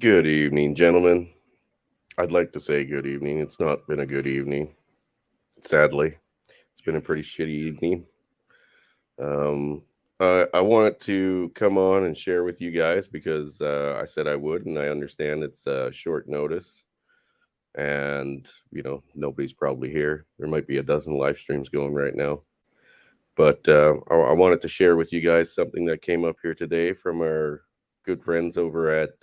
Good evening, gentlemen. I'd like to say good evening. It's not been a good evening, sadly. It's been a pretty shitty evening. Um, I wanted to come on and share with you guys because I said I would, and I understand it's short notice. And, nobody's probably here. There might be a dozen live streams going right now. But I wanted to share with you guys something that came up here today from our good friends over at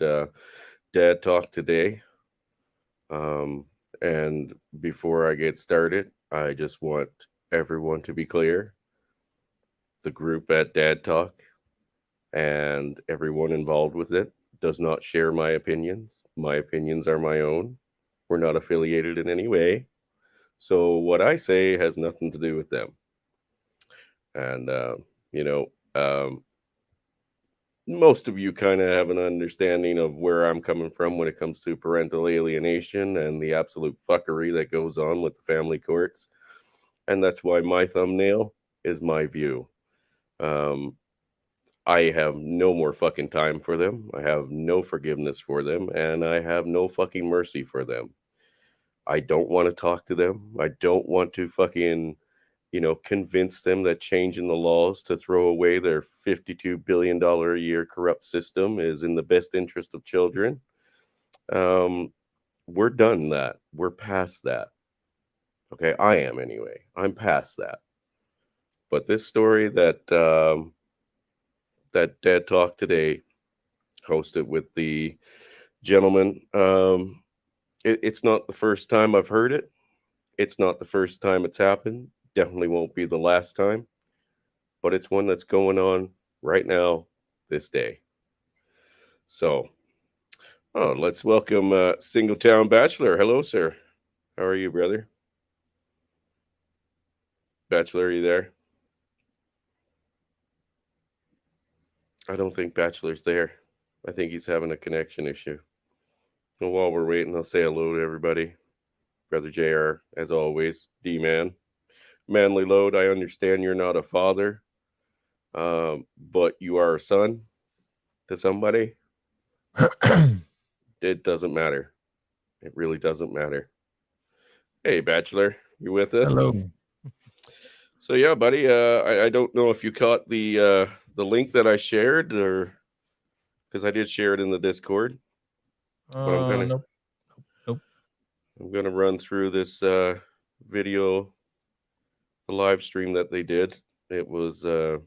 Dad Talk Today. Um, and before I get started, I just want everyone to be clear. The group at Dad Talk and everyone involved with it does not share my opinions. My opinions are my own. We're not affiliated in any way. So what I say has nothing to do with them. And, you know, um, most of you kind of have an understanding of where I'm coming from when it comes to parental alienation and the absolute fuckery that goes on with the family courts. And that's why my thumbnail is my view. Um, I have no more fucking time for them. I have no forgiveness for them, and I have no fucking mercy for them. I don't want to talk to them. I don't want to fucking, convince them that changing the laws to throw away their $52 billion a year corrupt system is in the best interest of children. Um, we're done that. We're past that. Okay, I am anyway. I'm past that. But this story that Dad Talk Today hosted with the gentleman, it's not the first time I've heard it. It's not the first time it's happened. Definitely won't be the last time. But it's one that's going on right now, this day. So, let's welcome Singletown Bachelor. Hello, sir. How are you, brother? Bachelor, are you there? I don't think Bachelor's there. I think he's having a connection issue. And while we're waiting, I'll say hello to everybody. Brother JR, as always, D-Man. Manly Load, I understand you're not a father, but you are a son to somebody. It doesn't matter. It really doesn't matter. Hey, Bachelor, you with us? Hello. So yeah, buddy. I don't know if you caught the link that I shared, or because I did share it in the Discord. But Nope. Nope. I'm gonna run through this video, the live stream that they did. It was uh,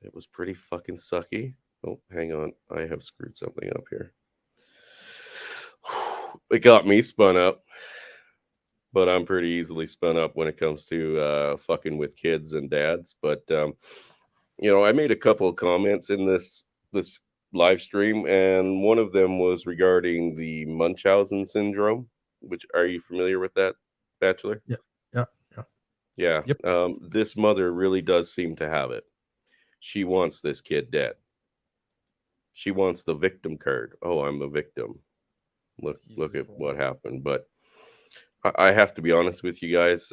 it was pretty fucking sucky. Oh, hang on, I have screwed something up here. It got me spun up, but I'm pretty easily spun up when it comes to fucking with kids and dads. But I made a couple of comments in this live stream, and one of them was regarding the Munchausen syndrome. Which, are you familiar with that, Bachelor? Yeah. Yeah. Yeah. Yeah. Yep. This mother really does seem to have it. She wants this kid dead. She wants the victim card. Oh, I'm a victim. Look at what happened. But I have to be honest with you guys.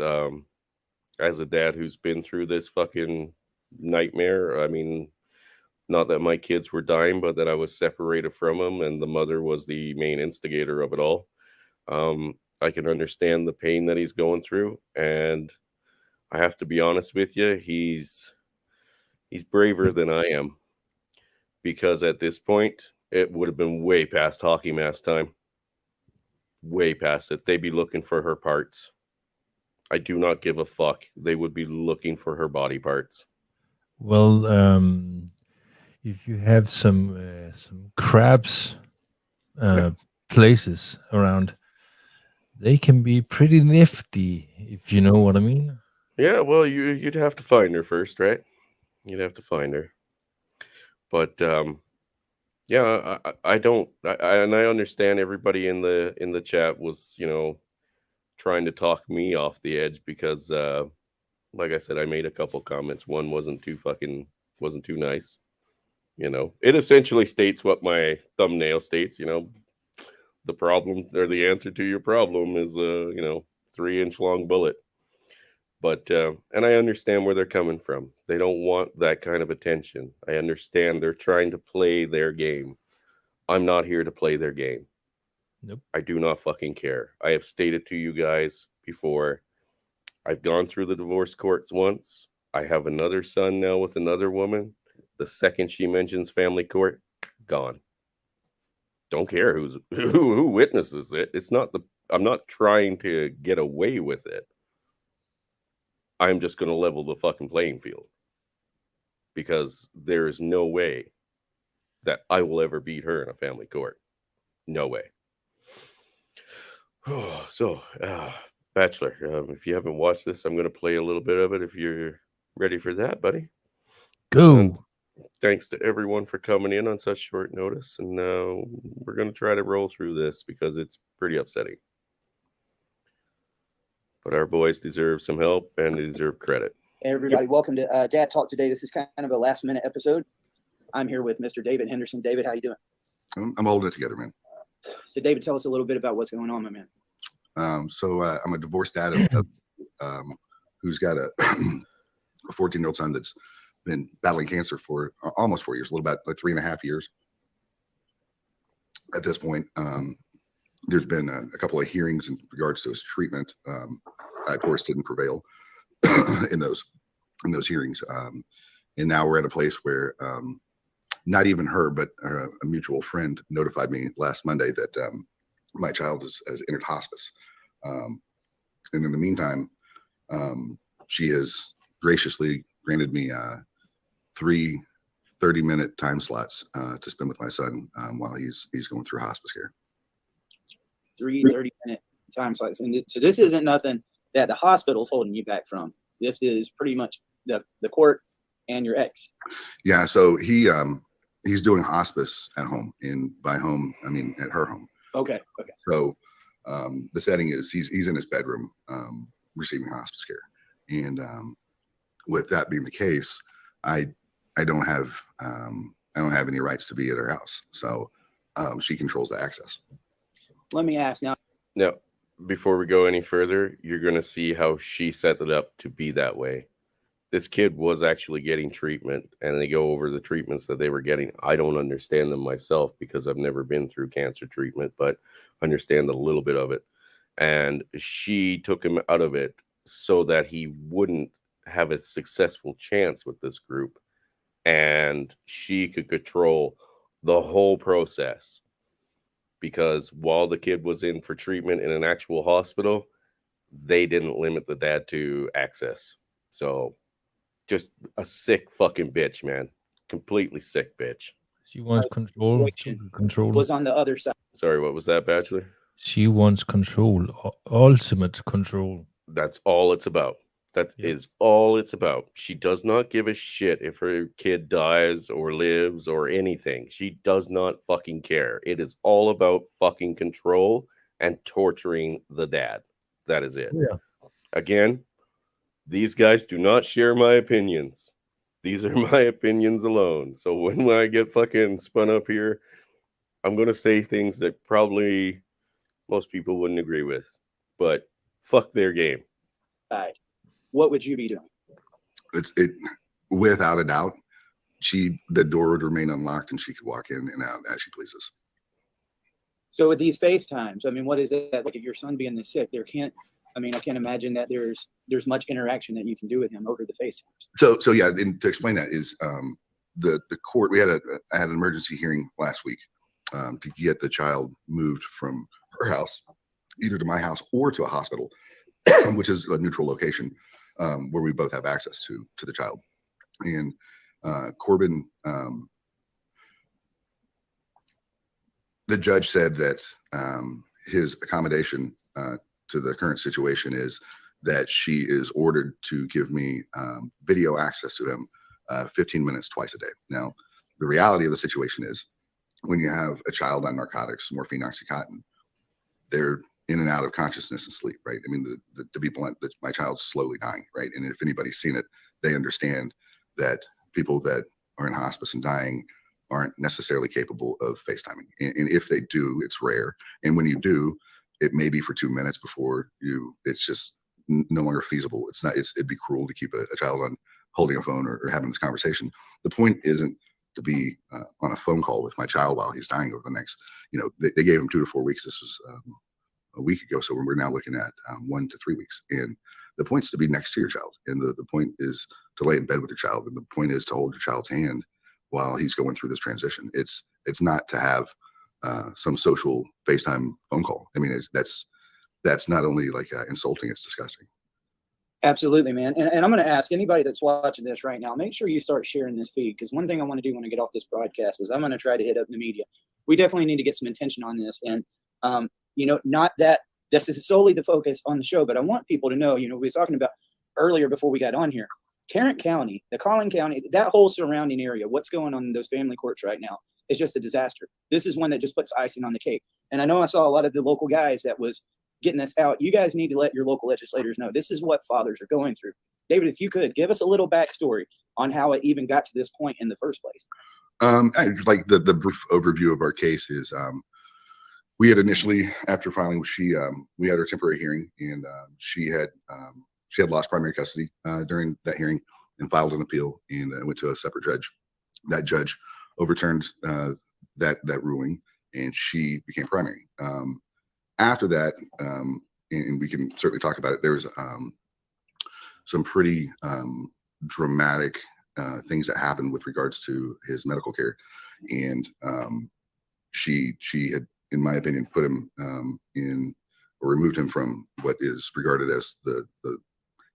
As a dad who's been through this fucking nightmare, I mean, not that my kids were dying, but that I was separated from them, and the mother was the main instigator of it all. I can understand the pain that he's going through, and I have to be honest with you, he's braver than I am, because at this point it would have been way past hockey mask time, way past it. They'd be looking for her parts. I do not give a fuck. They would be looking for her body parts. Well, if you have some crabs uh, places around, they can be pretty nifty, if you know what I mean. Yeah, well, you'd have to find her first, right? You'd have to find her. But yeah, I don't, and I understand everybody in the chat was, trying to talk me off the edge because, like I said, I made a couple comments. One wasn't too nice. It essentially states what my thumbnail states. The problem, or the answer to your problem is a 3-inch long bullet. But and I understand where they're coming from. They don't want that kind of attention. I understand they're trying to play their game. I'm not here to play their game. Nope. I do not fucking care. I have stated to you guys before, I've gone through the divorce courts once. I have another son now with another woman. The second she mentions family court, gone. Don't care who witnesses it. I'm not trying to get away with it. I'm just going to level the fucking playing field. Because there is no way that I will ever beat her in a family court. No way. So, Bachelor, if you haven't watched this, I'm going to play a little bit of it if you're ready for that, buddy. Go. And thanks to everyone for coming in on such short notice. And we're going to try to roll through this because it's pretty upsetting. But our boys deserve some help and they deserve credit. Hey everybody, welcome to Dad Talk today. This is kind of a last minute episode. I'm here with Mr. David Henderson. David, how you doing? I'm holding it together, man. So David, tell us a little bit about what's going on, my man. I'm a divorced dad who's got a 14-year-old son that's been battling cancer for almost 4 years, a little about like 3.5 years. At this point, there's been a couple of hearings in regards to his treatment. I, of course, didn't prevail in those hearings, and now we're at a place where not even her, but a mutual friend notified me last Monday that my child has entered hospice. And in the meantime, she has graciously granted me 3 30-minute time slots to spend with my son while he's going through hospice care. 3 30-minute time slots. And so this isn't nothing that the hospital's holding you back from. This is pretty much the court and your ex. Yeah, so he's doing hospice at home, and by home I mean at her home. Okay. So the setting is he's in his bedroom receiving hospice care, and with that being the case, I don't have any rights to be at her house. So she controls the access. Let me ask now. Now, before we go any further, you're going to see how she set it up to be that way. This kid was actually getting treatment, and they go over the treatments that they were getting. I don't understand them myself because I've never been through cancer treatment, but understand a little bit of it. And she took him out of it so that he wouldn't have a successful chance with this group, and she could control the whole process. Because while the kid was in for treatment in an actual hospital, they didn't limit the dad to access. So just a sick fucking bitch, man. Completely sick bitch. She wants control. Control Was on the other side. Sorry, what was that, Bachelor? She wants control. Ultimate control. That's all it's about. That is all it's about. She does not give a shit if her kid dies or lives or anything. She does not fucking care. It is all about fucking control and torturing the dad. That is it. Yeah. Again, these guys do not share my opinions. These are my opinions alone. So when I get fucking spun up here, I'm going to say things that probably most people wouldn't agree with. But fuck their game. What would you be doing? It without a doubt, the door would remain unlocked and she could walk in and out as she pleases. So with these FaceTimes, I mean, what is it like if your son being this sick? I can't imagine that there's much interaction that you can do with him over the FaceTimes. So yeah, and to explain that is the court. I had an emergency hearing last week to get the child moved from her house either to my house or to a hospital, which is a neutral location where we both have access to the child. And Corbin, the judge said that his accommodation to the current situation is that she is ordered to give me video access to him 15 minutes twice a day. Now, the reality of the situation is when you have a child on narcotics, morphine, Oxycontin, they're in and out of consciousness and sleep, right? I mean, to be blunt, my child's slowly dying, right? And if anybody's seen it, they understand that people that are in hospice and dying aren't necessarily capable of FaceTiming. And if they do, it's rare. And when you do, it may be for 2 minutes before it's just no longer feasible. It'd be cruel to keep a child on holding a phone or having this conversation. The point isn't to be on a phone call with my child while he's dying over the next, they gave him 2 to 4 weeks. This was a week ago. So we're now looking at 1 to 3 weeks. And the point's to be next to your child. And the point is to lay in bed with your child. And the point is to hold your child's hand while he's going through this transition. It's not to have some social FaceTime phone call. I mean, that's not only like insulting, it's disgusting. Absolutely, man. And I'm going to ask anybody that's watching this right now, make sure you start sharing this feed, because one thing I want to do when I get off this broadcast is I'm going to try to hit up the media. We definitely need to get some attention on this. And, not that this is solely the focus on the show, but I want people to know, we were talking about earlier before we got on here, Tarrant County, the Collin County, that whole surrounding area, what's going on in those family courts right now is just a disaster. This is one that just puts icing on the cake. And I know I saw a lot of the local guys that was getting this out. You guys need to let your local legislators know this is what fathers are going through. David, if you could give us a little backstory on how it even got to this point in the first place. Like the brief overview of our case is we had initially, after filing, we had our temporary hearing, and she had lost primary custody during that hearing and filed an appeal, and went to a separate judge. That judge overturned that ruling, and she became primary. After that, and we can certainly talk about it, there was some pretty dramatic things that happened with regards to his medical care. And she had, in my opinion, put him in, or removed him from what is regarded as the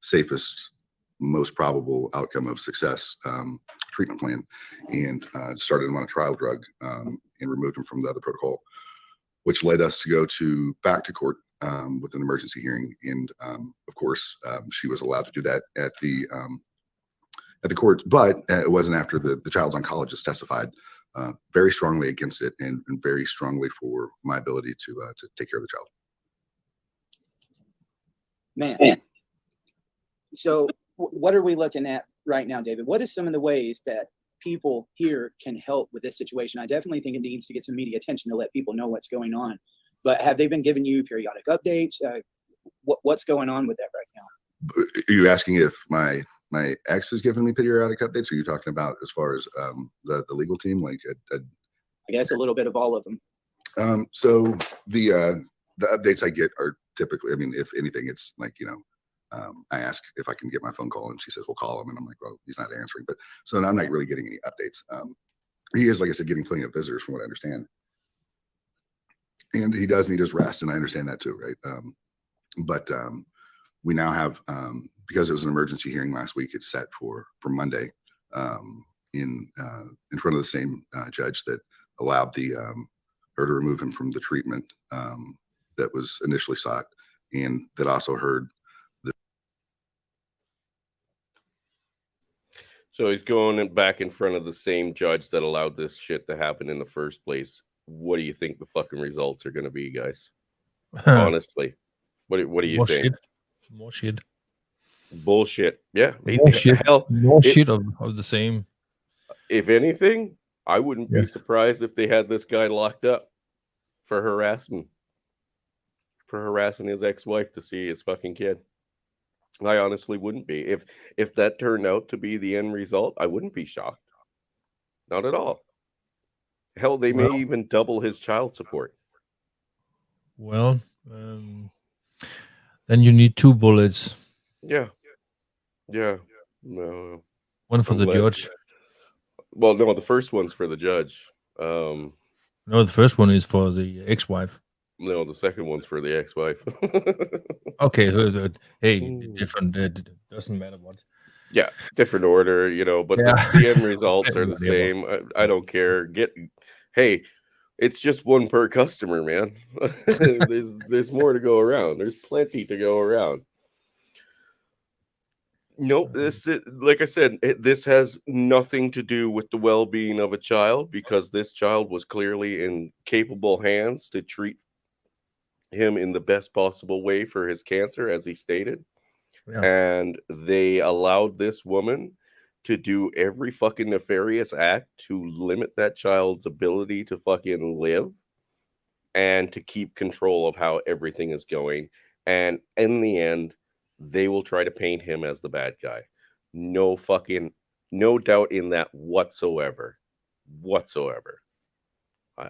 safest, most probable outcome of success treatment plan, and started him on a trial drug, and removed him from the other protocol, which led us to go back to court with an emergency hearing. And of course, she was allowed to do that at the court, but it wasn't after the child's oncologist testified very strongly against it, and very strongly for my ability to take care of the child. Man. So what are we looking at right now, David? What are some of the ways that people here can help with this situation? I definitely think it needs to get some media attention to let people know what's going on. But have they been giving you periodic updates? What's going on with that right now? Are you asking if my ex has given me periodic updates? Or are you talking about as far as the legal team? Like, I guess a little bit of all of them. So the updates I get are typically, I mean, if anything, it's like, I ask if I can get my phone call, and she says, we'll call him. And I'm like, well, he's not answering. But so I'm not really getting any updates. He is, like I said, getting plenty of visitors from what I understand. And he does need his rest. And I understand that too, right? But we now have, because it was an emergency hearing last week, it's set for Monday in front of the same judge that allowed her to remove him from the treatment that was initially sought, and that also heard. So he's going back in front of the same judge that allowed this shit to happen in the first place. What do you think the fucking results are going to be, guys? Honestly, what do you think? More shit. Bullshit. Yeah. More shit. Hell, more shit of the same. If anything, I wouldn't be surprised if they had this guy locked up for harassing his ex-wife to see his fucking kid. I honestly wouldn't be. If that turned out to be the end result, I wouldn't be shocked. Not at all. Hell, they may even double his child support. Well, then you need 2 bullets. Yeah. No. One for the judge. Well, no, the first one's for the judge. No, the first one is for the ex-wife. No, the second one's for the ex-wife. Okay, hey, different. Doesn't matter what. Yeah, different order, but the end results are the same. I don't care. Hey, it's just one per customer, man. There's more to go around. There's plenty to go around. Nope, like I said, this has nothing to do with the well-being of a child, because this child was clearly in capable hands to treat him in the best possible way for his cancer, as he stated. Yeah. And they allowed this woman to do every fucking nefarious act to limit that child's ability to fucking live and to keep control of how everything is going. And in the end, they will try to paint him as the bad guy. No doubt in that whatsoever. whatsoever.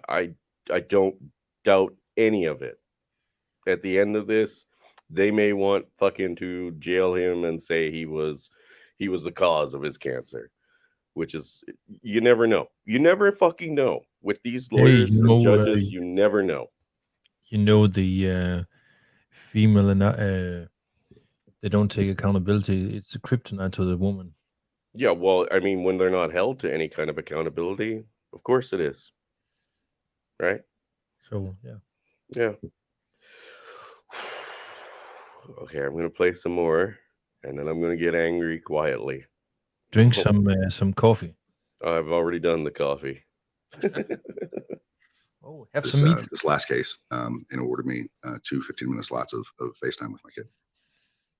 I don't doubt any of it. At the end of this, they may want fucking to jail him and say he was the cause of his cancer, which is, you never know. You never fucking know with these Hey, lawyers and judges. You never know. The female and they don't take accountability. It's a kryptonite to the woman. Yeah, well, I mean, when they're not held to any kind of accountability, of course it is. Right? So yeah. Yeah. Okay, I'm gonna play some more, and then I'm gonna get angry quietly. Drink some coffee. I've already done the coffee. Oh, have This, some meat. this last case, and awarded me 2 15-minute slots of FaceTime with my kid.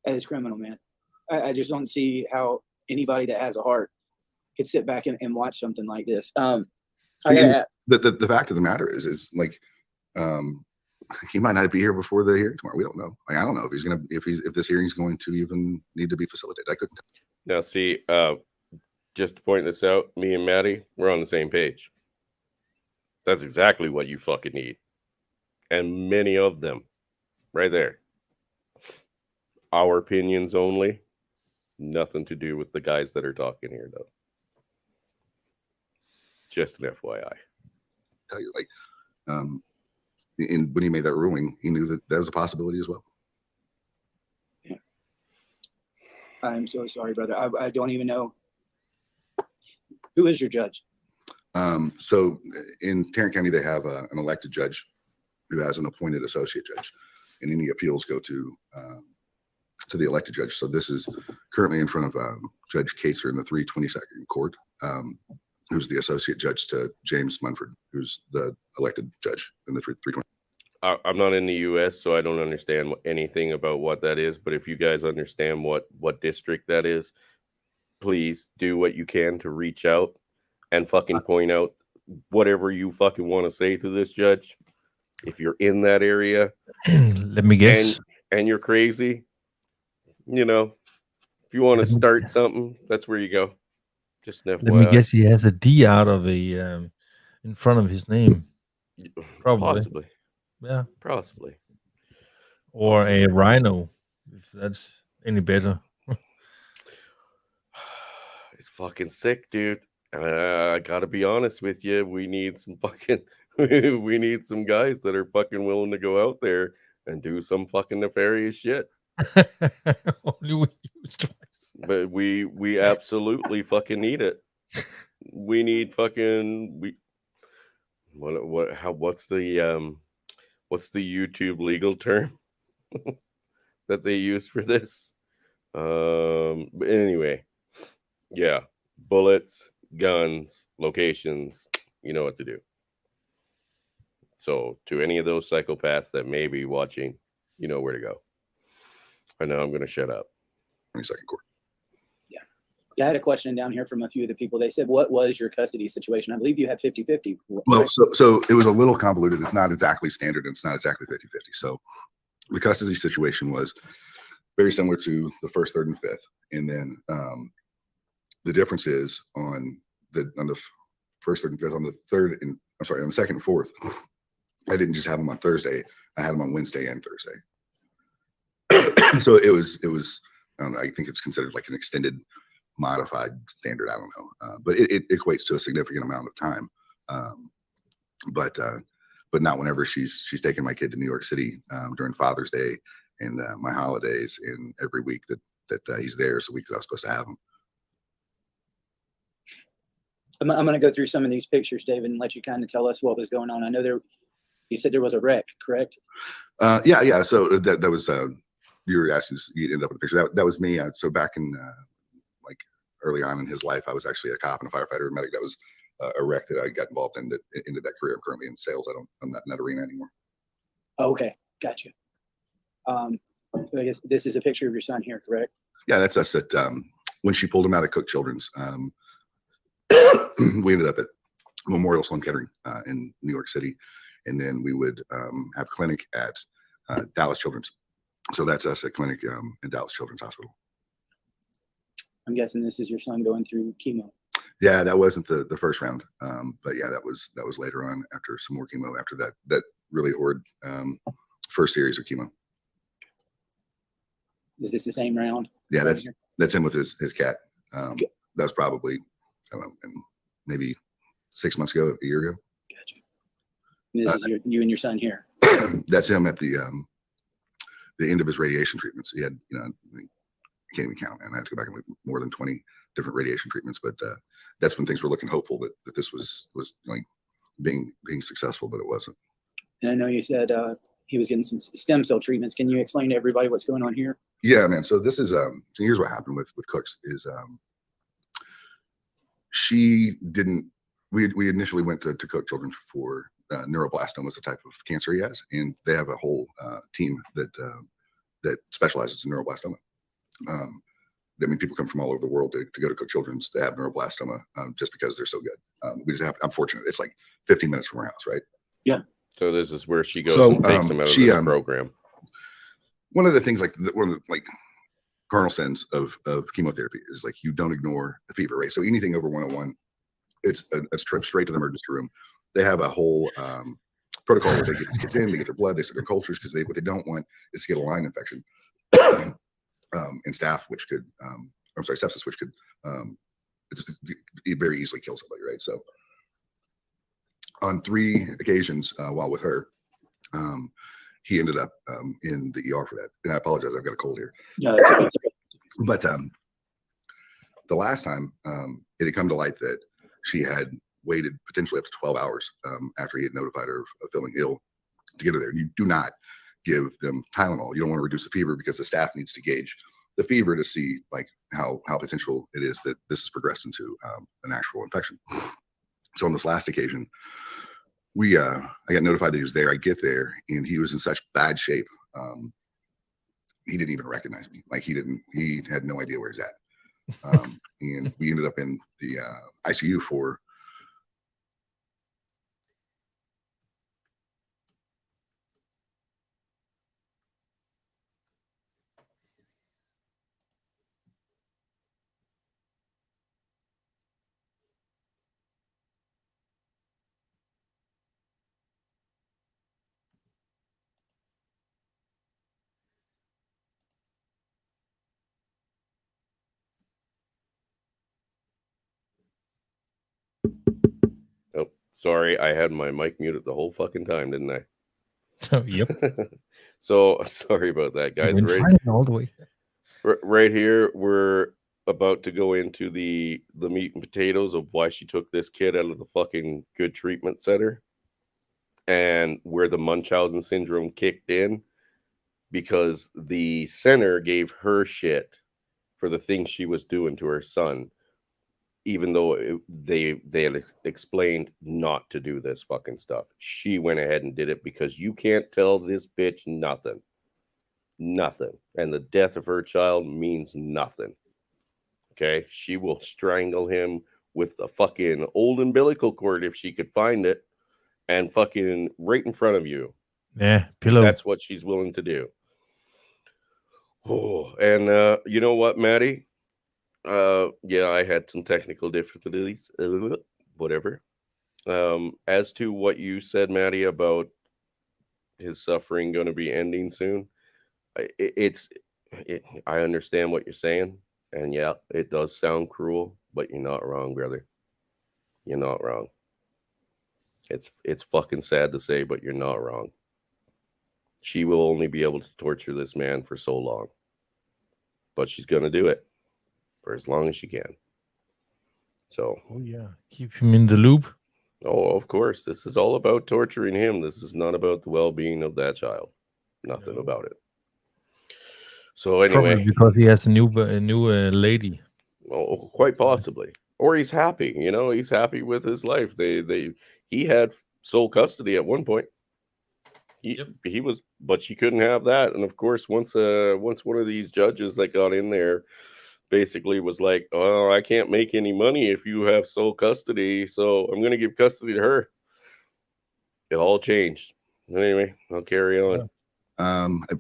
That is criminal, man. I just don't see how anybody that has a heart could sit back and watch something like this. I gotta The fact of the matter is like, he might not be here before the hearing tomorrow. We don't know. Like, I don't know if this hearing is going to even need to be facilitated. I couldn't. Now, see, just to point this out, me and Maddie, we're on the same page. That's exactly what you fucking need, and many of them, right there. Our opinions only. Nothing to do with the guys that are talking here, though. Just an FYI. Tell you, like, when he made that ruling, he knew that was a possibility as well. Yeah. I'm so sorry, brother. I don't even know. Who is your judge? So in Tarrant County, they have an elected judge who has an appointed associate judge, and any appeals go to the elected judge. So this is currently in front of Judge Kaser in the 322nd Court, who's the associate judge to James Munford, who's the elected judge in the 320. I'm not in the U.S., so I don't understand anything about what that is. But if you guys understand what district that is, please do what you can to reach out and fucking point out whatever you fucking want to say to this judge. If you're in that area, Let me guess. And you're crazy, if you want to start something, that's where you go. Just an FYI. Let me guess. He has a D out of a in front of his name. Probably. Possibly. Yeah. Possibly. Or Possibly. a rhino, if that's any better. It's fucking sick, dude. I gotta be honest with you. We need some fucking we need some guys that are fucking willing to go out there and do some fucking nefarious shit. Only we use twice. But we absolutely fucking need it. We need fucking what's the YouTube legal term that they use for this? But anyway, yeah, bullets, guns, locations, you know what to do. So to any of those psychopaths that may be watching, you know where to go. I know I'm going to shut up. 22nd Court. Yeah, I had a question down here from a few of the people. They said, what was your custody situation? I believe you had 50-50. Well, so it was a little convoluted. It's not exactly standard. It's not exactly 50-50. So the custody situation was very similar to the first, third, and fifth. And then the difference is on the first, third, and fifth, on the third, and I'm sorry, on the second and fourth, I didn't just have them on Thursday. I had them on Wednesday and Thursday. So it was, I don't know, I think it's considered like an extended modified standard. I don't know, but it equates to a significant amount of time. But not whenever she's taking my kid to New York City during Father's Day and my holidays, and every week that he's there is the week that I was supposed to have him. I'm going to go through some of these pictures, David, and let you kind of tell us what was going on. I know you said there was a wreck, correct? Yeah. So that was, you were asking, you ended up with a picture. That was me. So back in like early on in his life, I was actually a cop and a firefighter and medic. That was a wreck that I got involved in that ended that career. I'm currently in sales. I'm not in that arena anymore. Oh, okay. Gotcha. So I guess this is a picture of your son here, correct? Yeah, that's us at when she pulled him out of Cook Children's. We ended up at Memorial Sloan Kettering in New York City, and then we would have clinic at Dallas Children's. So that's us at clinic in Dallas Children's Hospital. I'm guessing this is your son going through chemo. Yeah, that wasn't the first round. But yeah, that was later on after some more chemo after that really horrid first series of chemo. Is this the same round? Yeah, right that's him with his cat. Okay. That was probably I don't know, maybe 6 months ago, a year ago. Gotcha. And this is you and your son here. That's him at the end of his radiation treatments. He had, I can't even count, and I had to go back and look more than 20 different radiation treatments. But that's when things were looking hopeful that this was like being successful, but it wasn't. And I know you said he was getting some stem cell treatments. Can you explain to everybody what's going on here? Yeah, man. So this is so here's what happened with Cooks is she didn't. We initially went to Cook Children for neuroblastoma is the type of cancer he has, and they have a whole team that specializes in neuroblastoma. I mean, people come from all over the world to go to Cook Children's to have neuroblastoma just because they're so good. We just have, I'm fortunate. It's like 15 minutes from our house, right? Yeah. So this is where she goes and takes him out of this program. One of the things, one of the cardinal sins of chemotherapy is like you don't ignore the fever, right? So anything over 101, it's a trip straight to the emergency room. They have a whole protocol where they get these kids in, they get their blood, they start their cultures because what they don't want is to get a line infection and staph, which could, I'm sorry, sepsis, which could it very easily kill somebody, right? So on 3 occasions while with her, he ended up in the ER for that. And I apologize, I've got a cold here. No, it's okay. But the last time it had come to light that she had waited potentially up to 12 hours after he had notified her of feeling ill to get her there. You do not give them Tylenol. You don't want to reduce the fever because the staff needs to gauge the fever to see like how potential it is that this has progressed into an actual infection. So on this last occasion, I got notified that he was there. I get there and he was in such bad shape. He didn't even recognize me. Like he had no idea where he's at. And we ended up in the ICU for Oh, sorry, I had my mic muted the whole fucking time, didn't I? Oh, yep. So sorry about that, guys. Went silent all the way. Right here, we're about to go into the meat and potatoes of why she took this kid out of the fucking good treatment center and where the Munchausen syndrome kicked in because the center gave her shit for the things she was doing to her son, even though they had explained not to do this fucking stuff. She went ahead and did it because you can't tell this bitch nothing. Nothing. And the death of her child means nothing. Okay? She will strangle him with a fucking old umbilical cord if she could find it and fucking right in front of you. Yeah, pillow. That's what she's willing to do. Oh, and you know what, Maddie? Yeah, I had some technical difficulties. Whatever. As to what you said, Maddie, about his suffering going to be ending soon, I understand what you're saying, and yeah, it does sound cruel, but you're not wrong, brother. You're not wrong. It's fucking sad to say, but you're not wrong. She will only be able to torture this man for so long, but she's gonna do it for as long as she can. So, Oh yeah, keep him in the loop. oh, of course, this is all about torturing him. This is not about the well-being of that child. Nothing about it. So anyway, Probably because he has a new lady. well, quite possibly, or he's happy. You know, he's happy with his life. He had sole custody at one point. He was, but she couldn't have that. And of course, once one of these judges that got in there basically was like, "Oh, I can't make any money if you have sole custody, so I'm going to give custody to her." It all changed. Anyway, I'll carry on.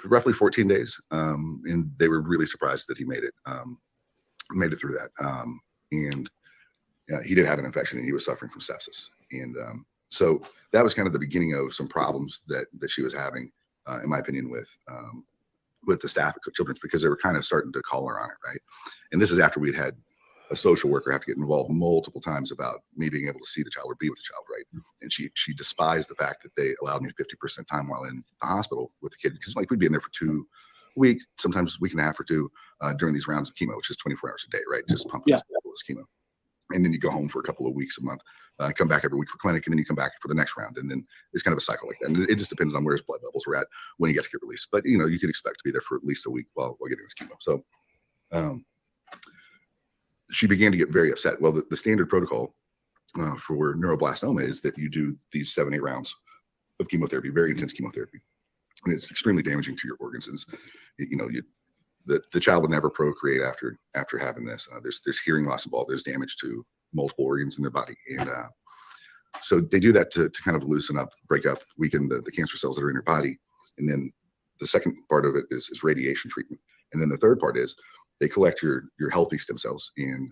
Roughly 14 days, and they were really surprised that he made it through that. And he did have an infection and he was suffering from sepsis. And so that was kind of the beginning of some problems that she was having, in my opinion, with the staff at Children's, because they were kind of starting to call her on it, right? And this is after we'd had a social worker have to get involved multiple times about me being able to see the child or be with the child, right? And she despised the fact that they allowed me 50% time while in the hospital with the kid, because like we'd be in there for 2 weeks, sometimes a week and a half or two, during these rounds of chemo, which is 24 hours a day, right? Just pumping this chemo. And then you go home for a couple of weeks, a month, come back every week for clinic, and then you come back for the next round. And then it's kind of a cycle like that. And it just depends on where his blood levels were at when he got to get released. But, you know, you could expect to be there for at least a week while getting this chemo. So she began to get very upset. Well, the standard protocol for neuroblastoma is that you do these 7-8 rounds of chemotherapy, very intense chemotherapy. And it's extremely damaging to your organs. And you know, the child would never procreate after having this. There's hearing loss involved. There's damage to multiple organs in their body, and so they do that to kind of loosen up, break up, weaken the cancer cells that are in your body. And then the second part of it is radiation treatment, and then the third part is they collect your healthy stem cells, and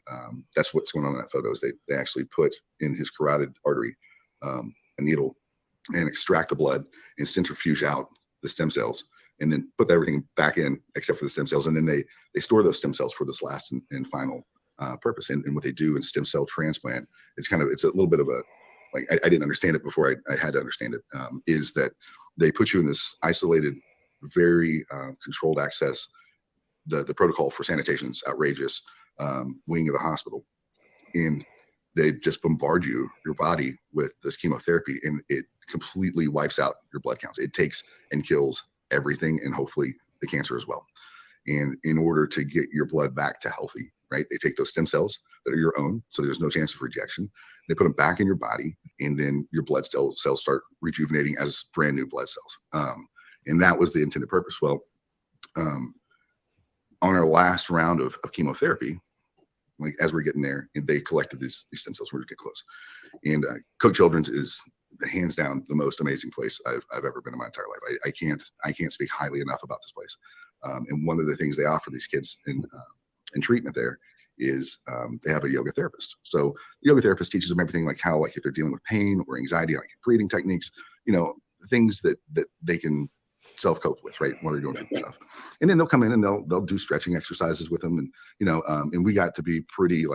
that's what's going on in that photo. Is they actually put in his carotid artery a needle and extract the blood and centrifuge out the stem cells, and then put everything back in except for the stem cells. And then they store those stem cells for this last and final purpose. And what they do in stem cell transplant, it's a little bit of a, like, I didn't understand it before I had to understand it, is that they put you in this isolated, very controlled access. The protocol for sanitation is outrageous, wing of the hospital. And they just bombard your body with this chemotherapy, and it completely wipes out your blood counts. It takes and kills everything, and hopefully the cancer as well. And in order to get your blood back to healthy, right, they take those stem cells that are your own, so there's no chance of rejection. They put them back in your body, and then your blood cells start rejuvenating as brand new blood cells. And that was the intended purpose. Well, on our last round of chemotherapy, like as we're getting there, they collected these stem cells. We're getting close, and Cook Children's is hands down the most amazing place I've ever been in my entire life. I can't speak highly enough about this place. And one of the things they offer these kids in treatment there is they have a yoga therapist. So the yoga therapist teaches them everything, like how, like if they're dealing with pain or anxiety, like breathing techniques, you know, things that they can self-cope with, right, while they're doing stuff. And then they'll come in and they'll do stretching exercises with them, and you know, and we got to be pretty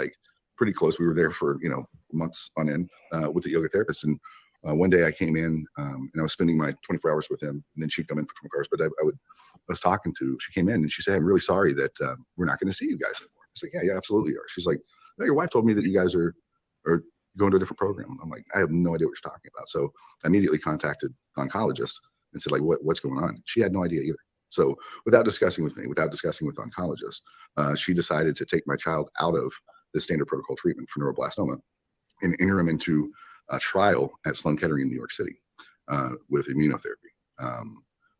close. We were there for, you know, months on end with the yoga therapist. And one day I came in and I was spending my 24 hours with him, and then she'd come in for 24 hours. But I was talking to, she came in and she said, "I'm really sorry that we're not going to see you guys anymore." I was like, yeah, absolutely are. She's like, "No, your wife told me that you guys are going to a different program." I'm like, I have no idea what you're talking about. So I immediately contacted the oncologist and said, like, what's going on? She had no idea either. So without discussing with me, without discussing with the oncologist, she decided to take my child out of the standard protocol treatment for neuroblastoma and enter him into a trial at Sloan Kettering in New York City with immunotherapy.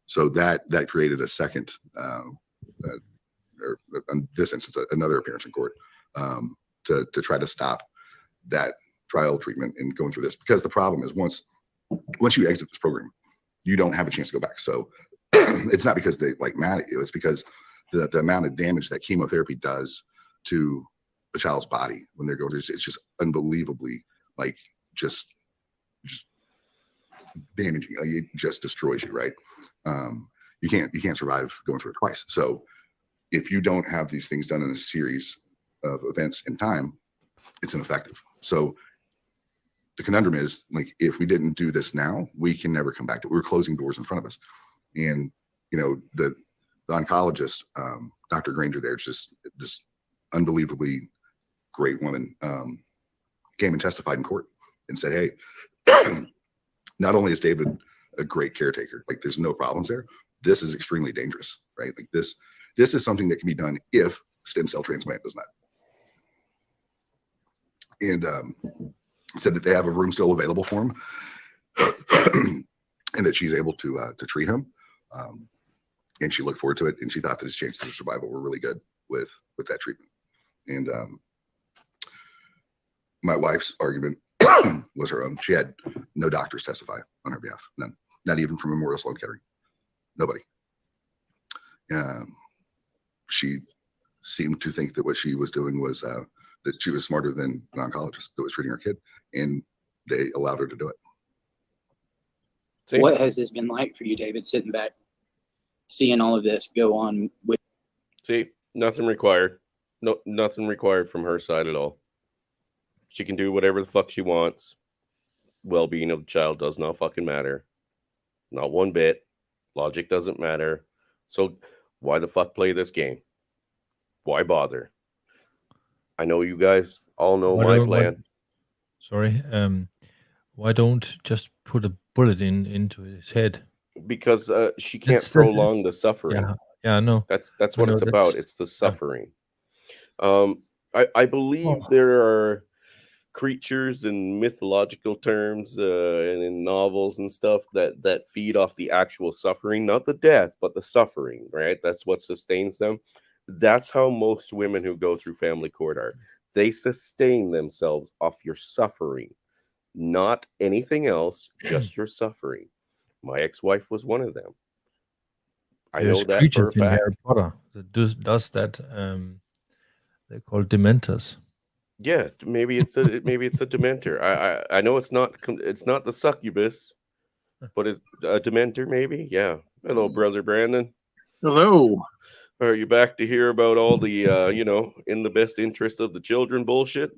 So that created a second, or in this instance, another appearance in court to try to stop that trial treatment and going through this. Because the problem is once you exit this program, you don't have a chance to go back. So it's not because they like mad at you. It's because the amount of damage that chemotherapy does to a child's body when they're going through, it's just unbelievably, like, just damaging. Like, it just destroys you, right? You can't survive going through it twice. So if you don't have these things done in a series of events in time, it's ineffective. So the conundrum is, like, if we didn't do this now, we can never come back to it. We're closing doors in front of us. And, you know, the oncologist, Dr. Granger there, just unbelievably great woman, came and testified in court and said, "Hey, not only is David a great caretaker, like there's no problems there, this is extremely dangerous, right? Like this is something that can be done if stem cell transplant does not." And said that they have a room still available for him, and that she's able to treat him. And she looked forward to it, and she thought that his chances of survival were really good with that treatment. And my wife's argument was her own. She had no doctors testify on her behalf, none, not even from Memorial Sloan Kettering, nobody. She seemed to think that what she was doing was that she was smarter than an oncologist that was treating her kid, and they allowed her to do it. See? What has this been like for you, David, sitting back, seeing all of this go on with? See, nothing required. No, nothing required from her side at all. She can do whatever the fuck she wants. Well-being of the child does not fucking matter. Not one bit. Logic doesn't matter. So why the fuck play this game? Why bother? I know you guys all know Why my don't- plan. Sorry. Why don't just put a bullet into his head? Because she can't That's the- prolong the suffering. Yeah, I know. That's I what know, it's about. that's- It's the suffering. I believe Oh. there are creatures in mythological terms and in novels and stuff that feed off the actual suffering, not the death, but the suffering, right? That's what sustains them. That's how most women who go through family court are. They sustain themselves off your suffering, not anything else, just your suffering. My ex-wife was one of them. I know There's that for a creatures in fact. Harry Potter that does that. They're called Dementors. Yeah, maybe it's a dementor. I know it's not the succubus, but it's a dementor maybe. Yeah. Hello, brother Brandon. Hello. Are you back to hear about all the in the best interest of the children bullshit?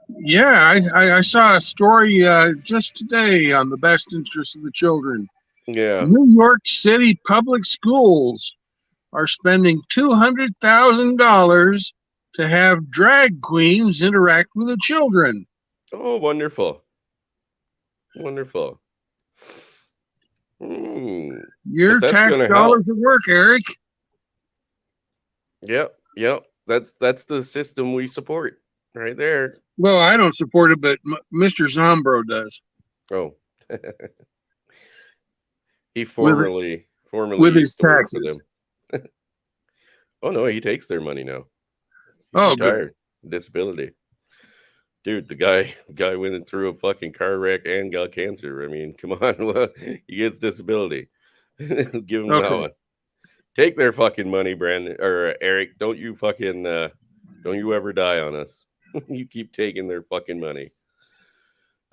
Yeah, I saw a story just today on the best interest of the children. Yeah. New York City public schools are spending $200,000 to have drag queens interact with the children. Oh, wonderful. Wonderful. Hmm. Your That's tax gonna dollars at work, Eric. Yep. That's the system we support right there. Well, I don't support it, but Mr. Zombro does. Oh. He formerly with his used to work for taxes. them. Oh no, he takes their money now. He's Oh, good. retired. Disability. Dude, the guy went through a fucking car wreck and got cancer. I mean, come on. Well, he gets disability. Give him that Okay. one. Take their fucking money, Brandon or Eric. Don't you ever die on us. You keep taking their fucking money.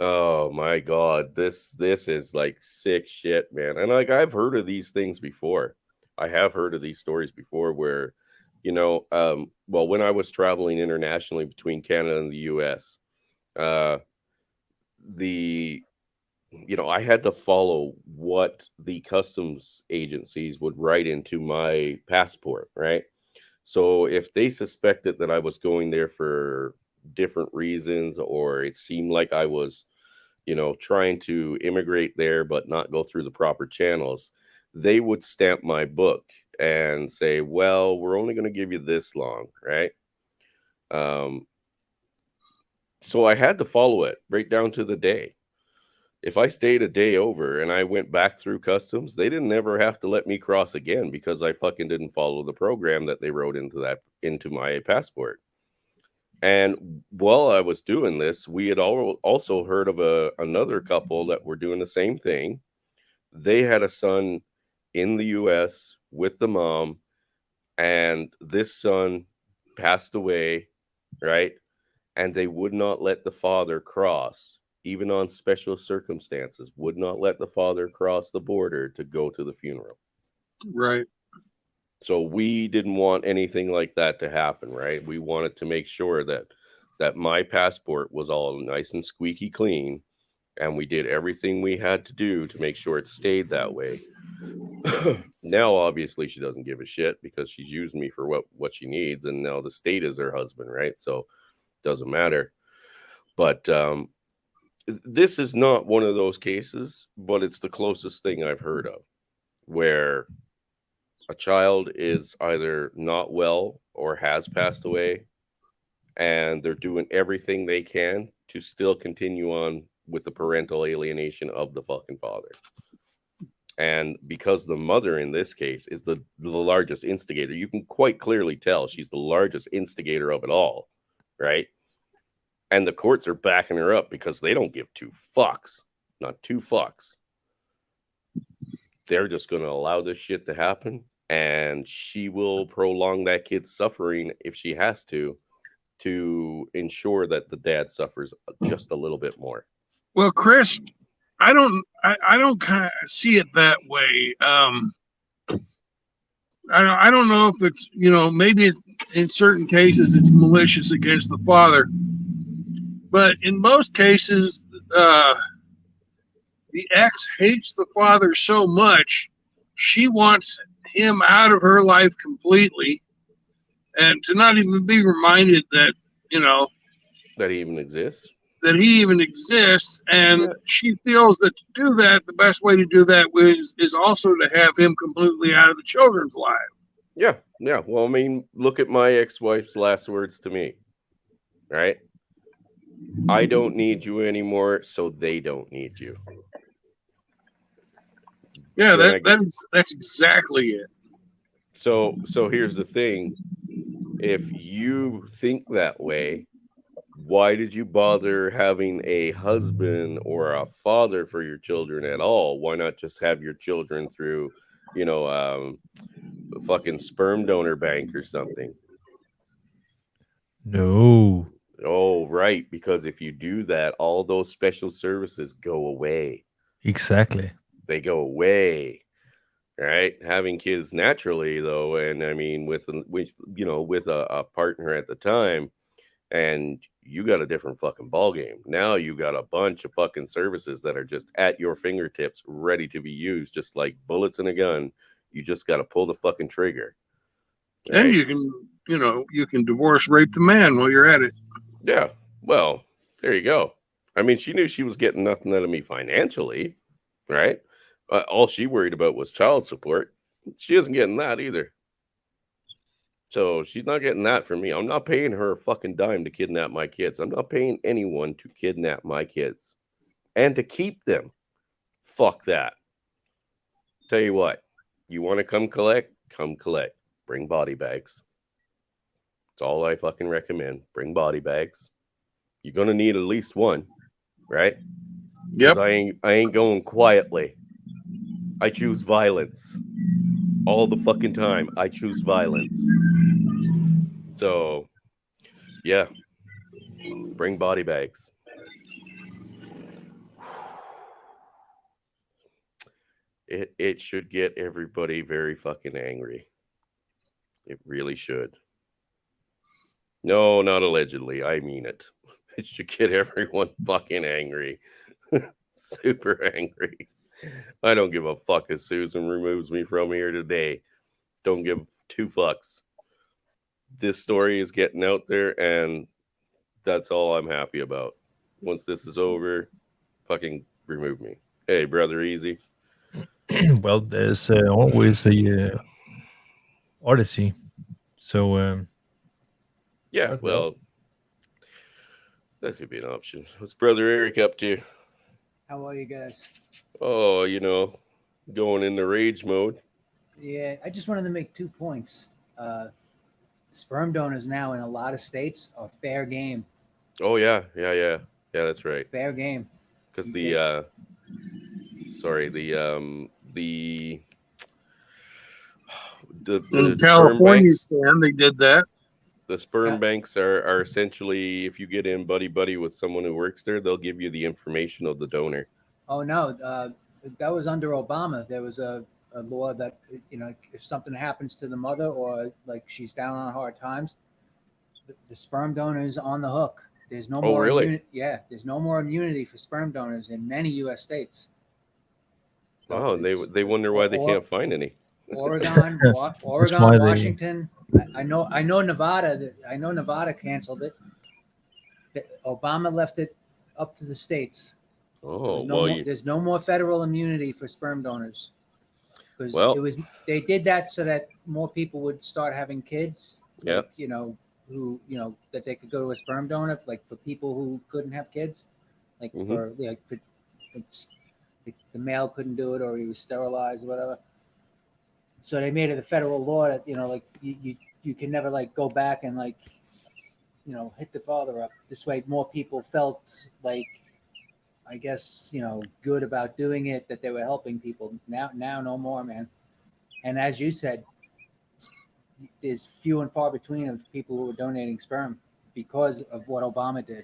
Oh my god, this is like sick shit, man. And like I've heard of these things before. I have heard of these stories before where, well, when I was traveling internationally between Canada and the US, I had to follow what the customs agencies would write into my passport, right? So if they suspected that I was going there for different reasons, or it seemed like I was, trying to immigrate there but not go through the proper channels, they would stamp my book and say, well, we're only going to give you this long, right? So I had to follow it right down to the day. If I stayed a day over and I went back through customs, they didn't ever have to let me cross again because I fucking didn't follow the program that they wrote into my passport. And while I was doing this, we had also heard of another couple that were doing the same thing. They had a son in the US with the mom, and this son passed away, right? And they would not let the father cross, even on special circumstances, would not let the father cross the border to go to the funeral. Right. So we didn't want anything like that to happen, right? We wanted to make sure that my passport was all nice and squeaky clean, and we did everything we had to do to make sure it stayed that way. Now, obviously, she doesn't give a shit because she's using me for what she needs, and now the state is her husband, right? So it doesn't matter. But this is not one of those cases, but it's the closest thing I've heard of where a child is either not well or has passed away, and they're doing everything they can to still continue on with the parental alienation of the fucking father. And because the mother in this case is the largest instigator, you can quite clearly tell she's the largest instigator of it all, right? And the courts are backing her up because they don't give two fucks. Not two fucks. They're just going to allow this shit to happen, and she will prolong that kid's suffering if she has to to ensure that the dad suffers just a little bit more. Well, Chris, I don't kind of see it that way. I don't know if it's, maybe in certain cases it's malicious against the father, but in most cases, the ex hates the father so much, she wants him out of her life completely, and to not even be reminded that, That he even exists. that he even exists. And Yeah. she feels that to do that, the best way to do that is also to have him completely out of the children's lives. Yeah. Well, I mean, look at my ex-wife's last words to me, right? I don't need you anymore, so they don't need you. Yeah, Then that's exactly it. So here's the thing. If you think that way, why did you bother having a husband or a father for your children at all? Why not just have your children through, a fucking sperm donor bank or something? No. Oh, right. Because if you do that, all those special services go away. Exactly. They go away. Right? Having kids naturally, though, and I mean, with a partner at the time, and you got a different fucking ball game. Now you got a bunch of fucking services that are just at your fingertips, ready to be used, just like bullets in a gun. You just got to pull the fucking trigger. And Right? you can divorce, rape the man while you're at it. Yeah. Well, there you go. I mean, she knew she was getting nothing out of me financially, right? All she worried about was child support. She isn't getting that either. So she's not getting that from me. I'm not paying her a fucking dime to kidnap my kids. I'm not paying anyone to kidnap my kids and to keep them. Fuck that. Tell you what, you want to come collect? Come collect. Bring body bags. That's all I fucking recommend. Bring body bags. You're gonna need at least one, right? Because Yep. I ain't going quietly. I choose violence all the fucking time. I choose violence. So, yeah, bring body bags. It should get everybody very fucking angry. It really should. No, not allegedly. I mean it. It should get everyone fucking angry. Super angry. I don't give a fuck if Susan removes me from here today. Don't give two fucks. This story is getting out there, and that's all I'm happy about. Once this is over, fucking remove me. Hey, brother, easy. Well, there's always a odyssey. So Yeah, not well, that could be an option. What's brother Eric up to? How are you guys? Oh, going into rage mode. Yeah, I just wanted to make 2 points. Sperm donors now in a lot of states are fair game. Oh yeah, that's right. Fair game. Because You the In the sperm California, banks, Stan, they did that. the sperm Yeah. banks are essentially, if you get in buddy with someone who works there, they'll give you the information of the donor. Oh no, that was under Obama. There was a law that if something happens to the mother or like she's down on hard times, the sperm donor is on the hook. There's no Oh, more really? immunity. Yeah, there's no more immunity for sperm donors in many U.S. states. So Oh, and it's- they wonder why they or- can't find any. Oregon, That's Oregon, why they- Washington. I know Nevada. I know Nevada canceled it. Obama left it up to the states. Oh, There's no more federal immunity for sperm donors because Well- they did that so that more people would start having kids. Yeah. Like, who that they could go to a sperm donor, like for people who couldn't have kids, like Mhm. for the male couldn't do it or he was sterilized or whatever. So they made it a federal law that like you can never like go back and like hit the father up. This way, more people felt like, I guess, good about doing it, that they were helping people. Now no more, man. And as you said, there's few and far between of people who are donating sperm because of what Obama did.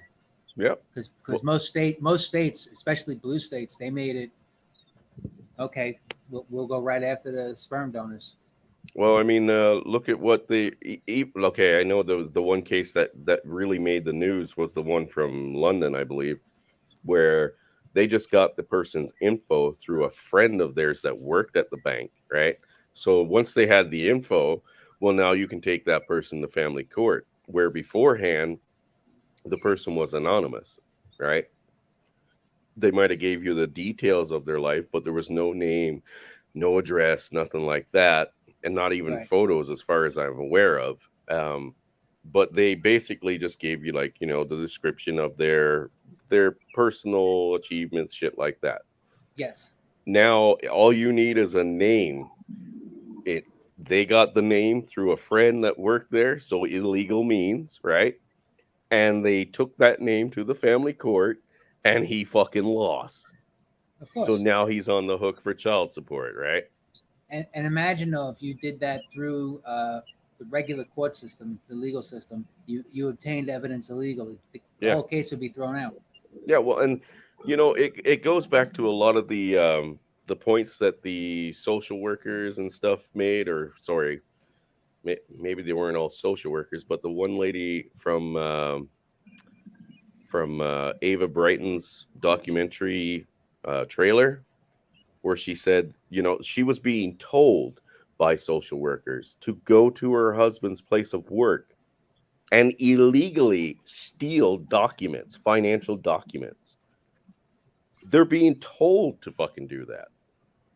Yep. Because most states, especially blue states, they made it okay. We'll go right after the sperm donors. Well, I mean, look at what okay. I know the one case that really made the news was the one from London, I believe, where they just got the person's info through a friend of theirs that worked at the bank, right? So once they had the info, well, now you can take that person to family court, where beforehand the person was anonymous, right? They might have gave you the details of their life, but there was no name, no address, nothing like that, and not even Right. photos as far as I'm aware of. But they basically just gave you, like, you know, the description of their personal achievements, shit like that. Yes. Now all you need is a name. They got the name through a friend that worked there, so illegal means, right? And they took that name to the family court, and he fucking lost. Of course. So now he's on the hook for child support, right? And imagine though, if you did that through the regular court system, the legal system, you obtained evidence illegally. The whole case would be thrown out. Yeah, well, and you know, it goes back to a lot of the points that the social workers and stuff made, or sorry, maybe they weren't all social workers, but the one lady from Ava Brighton's documentary trailer, where she said, you know, she was being told by social workers to go to her husband's place of work and illegally steal documents, financial documents. They're being told to fucking do that.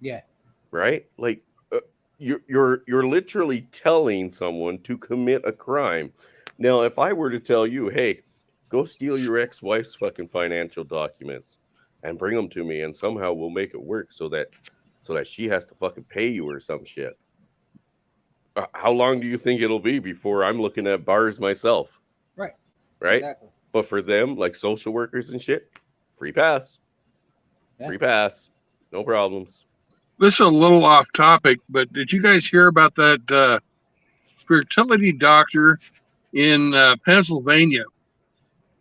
Yeah. Right? Like, you're literally telling someone to commit a crime. Now, if I were to tell you, hey, go steal your ex-wife's fucking financial documents and bring them to me, and somehow we'll make it work so that she has to fucking pay you or some shit. How long do you think it'll be before I'm looking at bars myself? Right. Right. Exactly. But for them, like social workers and shit, free pass. Yeah. Free pass. No problems. This is a little off topic, but did you guys hear about that fertility doctor in Pennsylvania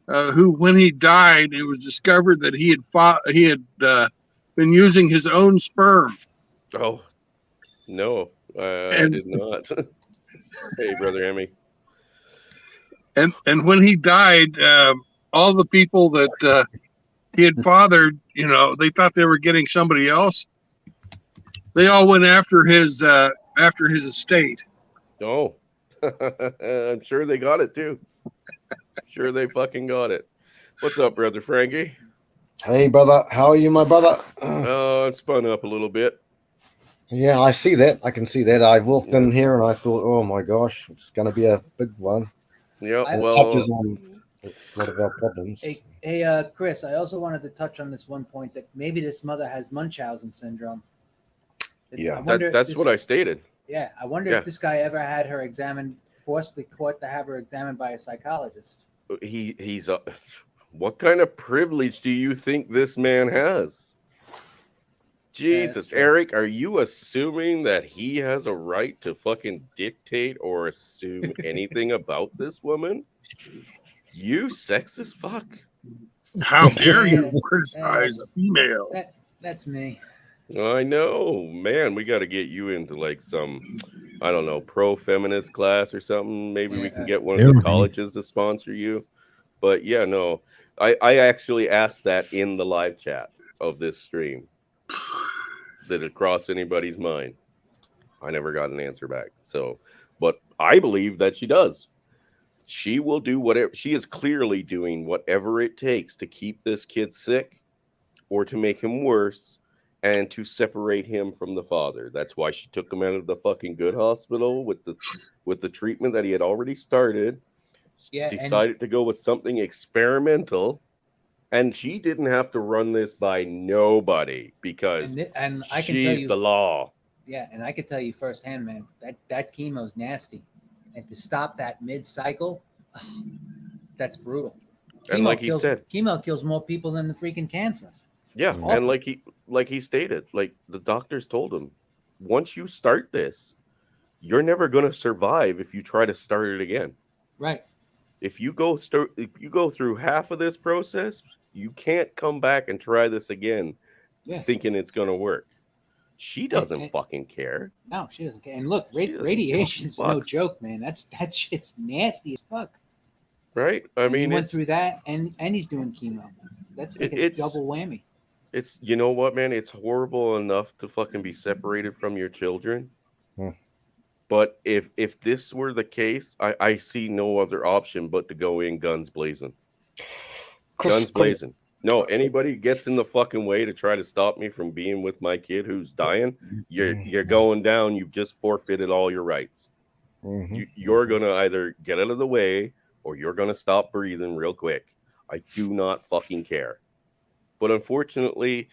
who, when he died, it was discovered that he had been using his own sperm? Oh, no, I did not. Hey, Brother Emmy. And when he died, all the people that he had fathered, you know, they thought they were getting somebody else. They all went after his estate. Oh, I'm sure they got it too. Sure they fucking got it. What's up, Brother Frankie? Hey, brother. How are you, my brother? Oh, it spun up a little bit. Yeah, I see that. I can see that. I walked in here and I thought, oh my gosh, it's going to be a big one. Yeah, It well, touches on a lot of our problems. Hey, Chris, I also wanted to touch on this one point that maybe this mother has Munchausen syndrome. Yeah. That's what I stated. Yeah, I wonder if this guy ever had her examined, forced the court to have her examined by a psychologist. He's what kind of privilege do you think this man has? Jesus, Eric, are you assuming that he has a right to fucking dictate or assume anything about this woman? You sexist fuck. How dare you criticize a female? That's me. I know, man. We got to get you into like some, I don't know, pro-feminist class or something. Maybe we can get one of the colleges to sponsor you. But yeah, no, I actually asked that in the live chat of this stream. Did it cross anybody's mind? I never got an answer back. So, but I believe that she does. She will do whatever. She is clearly doing whatever it takes to keep this kid sick or to make him worse and to separate him from the father. That's why she took him out of the fucking good hospital with the treatment that he had already started. Yeah, decided to go with something experimental. And she didn't have to run this by nobody because and I can she's tell you, the law. Yeah, and I can tell you firsthand, man, that chemo's nasty. And to stop that mid-cycle, that's brutal. And like he said, chemo kills more people than the freaking cancer. Yeah, and like he stated, like the doctors told him, once you start this, you're never going to survive if you try to start it again. Right. If you go through half of this process, you can't come back and try this again Yeah. thinking it's going to work. She doesn't fucking care. No, she doesn't care. And look, She doesn't give a radiation's no fucks. joke, man. That shit's nasty as fuck. Right? I And he mean, went through that, and he's doing chemo. That's like a it's double whammy. it's you know what, man? It's horrible enough to fucking be separated from your children. Hmm. But if this were the case, I see no other option but to go in guns blazing. Guns blazing. No, anybody gets in the fucking way to try to stop me from being with my kid who's dying, you're going down. You've just forfeited all your rights. You're gonna either get out of the way or you're gonna stop breathing real quick. I do not fucking care. But unfortunately,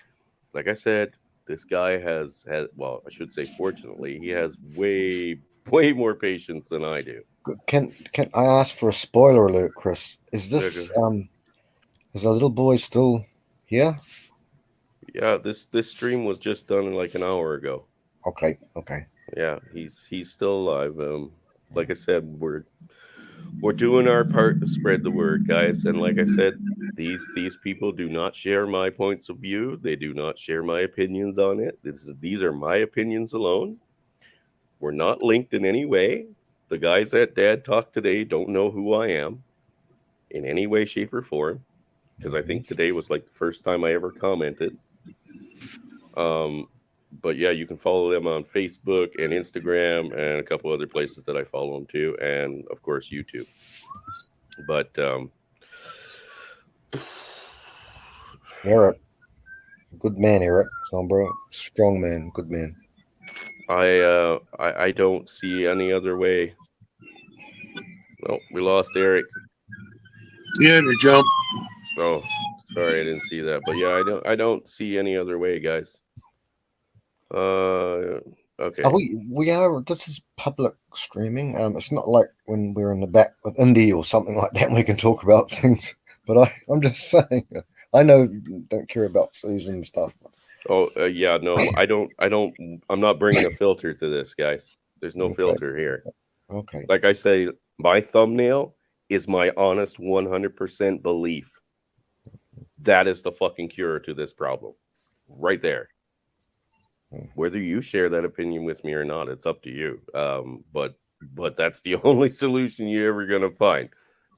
like I said, this guy has well, I should say fortunately, he has way more patience than I do. Can I ask for a spoiler alert, Chris? Is this is the little boy still here? Yeah, this stream was just done like an hour ago. Okay. Yeah, he's still alive. Like I said, we're doing our part to spread the word, guys. And like I said, these people do not share my points of view. They do not share my opinions on it. These are my opinions alone. We're not linked in any way. The guys at Dad Talk today don't know who I am in any way, shape, or form. Because I think today was like the first time I ever commented. But yeah, you can follow them on Facebook and Instagram and a couple other places that I follow them too, and of course YouTube. But Eric, good man, Eric. Sombra, strong man, good man. I don't see any other way. No, we lost Eric. He had to jump. Oh, sorry, I didn't see that. But yeah, I don't see any other way, guys. Okay. We are. This is public streaming. It's not like when we're in the back with Indy or something like that. And we can talk about things. But I'm just saying. I know you don't care about Susan and stuff. Oh yeah, no, I don't. I'm not bringing a filter to this, guys. There's no filter here. Okay. Like I say, my thumbnail is my honest 100% belief. That is the fucking cure to this problem, right there. Whether you share that opinion with me or not, it's up to you. But that's the only solution you're ever gonna find,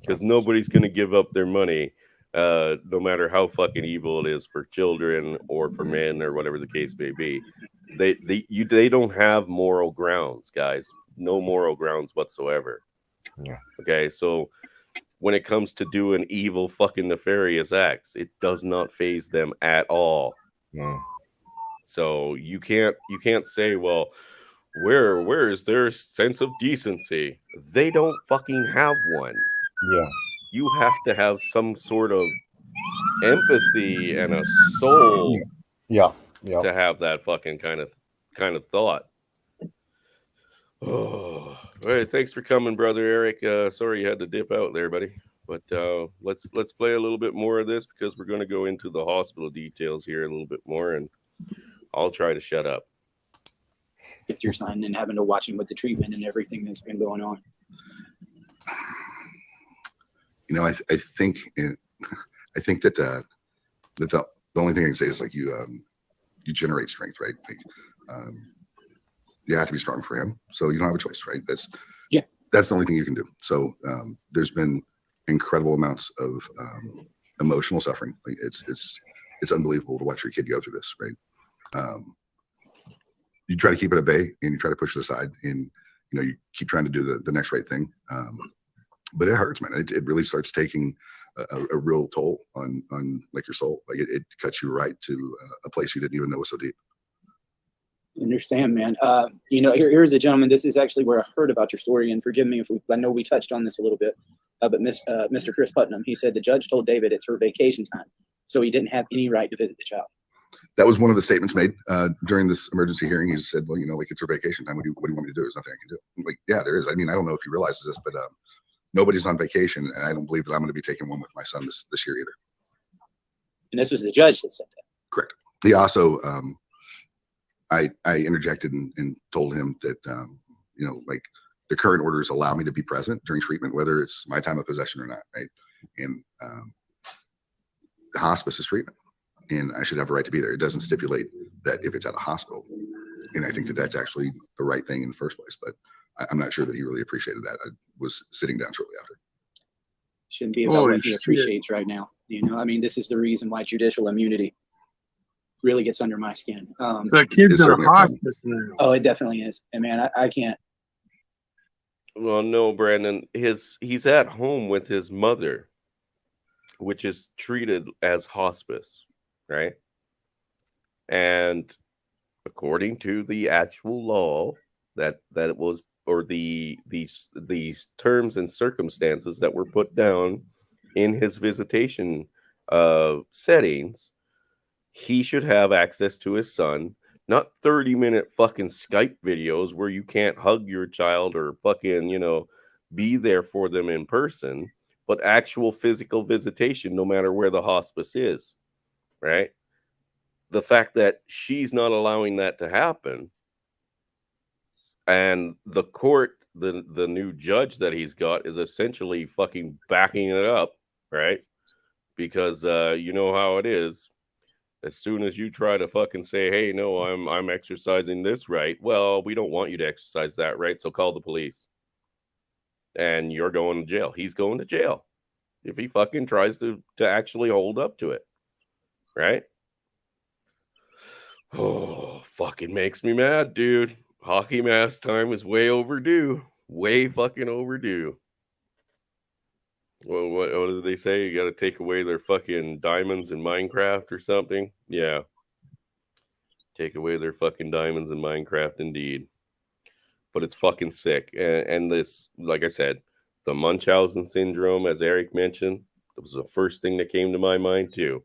because nobody's gonna give up their money, no matter how fucking evil it is for children or for men or whatever the case may be. They don't have moral grounds, guys. No moral grounds whatsoever. Yeah. Okay, so when it comes to doing evil fucking nefarious acts, it does not faze them at all. Yeah. So you can't say, well, where is their sense of decency? They don't fucking have one. Yeah. You have to have some sort of empathy and a soul. Yeah. To have that fucking kind of thought. Oh, all right. Thanks for coming, brother Eric. Sorry you had to dip out there, buddy. But let's play a little bit more of this, because we're going to go into the hospital details here a little bit more, and I'll try to shut up. With your son and having to watch him with the treatment and everything that's been going on. You know, I think that the only thing I can say is, like, you generate strength, right? Like, you have to be strong for him, so you don't have a choice, right? That's the only thing you can do. So there's been incredible amounts of emotional suffering. Like, it's unbelievable to watch your kid go through this, right? You try to keep it at bay, and you try to push it aside, and you keep trying to do the next right thing, but it hurts, man. It really starts taking a real toll on like your soul. Like, it cuts you right to a place you didn't even know was so deep. Understand, man. Here's a gentleman. This is actually where I heard about your story, and forgive me if I know we touched on this a little bit, but Mr. Chris Putnam, he said the judge told David it's her vacation time, so he didn't have any right to visit the child. That was one of the statements made during this emergency hearing. He said, well, like, it's her vacation time. What do you want me to do? There's nothing I can do. I'm like, yeah, there is. I mean, I don't know if he realizes this, but nobody's on vacation, and I don't believe that I'm going to be taking one with my son this year either. And this was the judge that said that. Correct. He also, I interjected and told him that, like, the current orders allow me to be present during treatment, whether it's my time of possession or not, right? And the hospice is treatment, and I should have a right to be there. It doesn't stipulate that if it's at a hospital, and I think that that's actually the right thing in the first place. But I'm not sure that he really appreciated that. I was sitting down shortly after. Shouldn't be about what he appreciates right now. You know, I mean, this is the reason why judicial immunity really gets under my skin. So that kid's in a hospice now. Oh, it definitely is. And man, I can't. Well, no, Brandon. He's at home with his mother, which is treated as hospice, right? And according to the actual law, that it was, or these terms and circumstances that were put down in his visitation settings, he should have access to his son, not 30-minute fucking Skype videos where you can't hug your child or fucking, be there for them in person, but actual physical visitation, no matter where the hospice is, right? The fact that she's not allowing that to happen, and the court, the new judge that he's got, is essentially fucking backing it up, right? Because you know how it is. As soon as you try to fucking say, hey, no, I'm exercising this right, well, we don't want you to exercise that right, so call the police. And you're going to jail. He's going to jail if he fucking tries to actually hold up to it, right? Oh, fucking makes me mad, dude. Hockey mask time is way overdue. Way fucking overdue. Well, what did they say? You got to take away their fucking diamonds in Minecraft or something? Yeah. Take away their fucking diamonds in Minecraft, indeed. But it's fucking sick. And this, like I said, the Munchausen syndrome, as Eric mentioned, that was the first thing that came to my mind, too.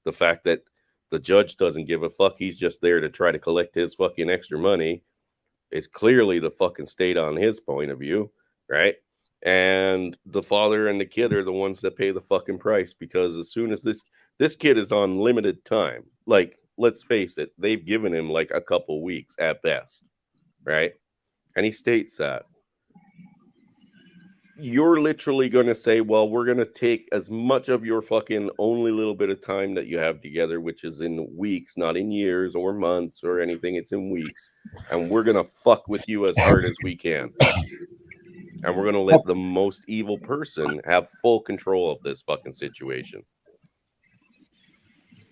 The fact that the judge doesn't give a fuck. He's just there to try to collect his fucking extra money is clearly the fucking state on his point of view, right? And the father and the kid are the ones that pay the fucking price, because as soon as this kid is on limited time, like, let's face it, they've given him like a couple weeks at best, right? And he states that. You're literally going to say, well, we're going to take as much of your fucking only little bit of time that you have together, which is in weeks, not in years or months or anything. It's in weeks. And we're going to fuck with you as hard as we can. And we're going to let the most evil person have full control of this fucking situation.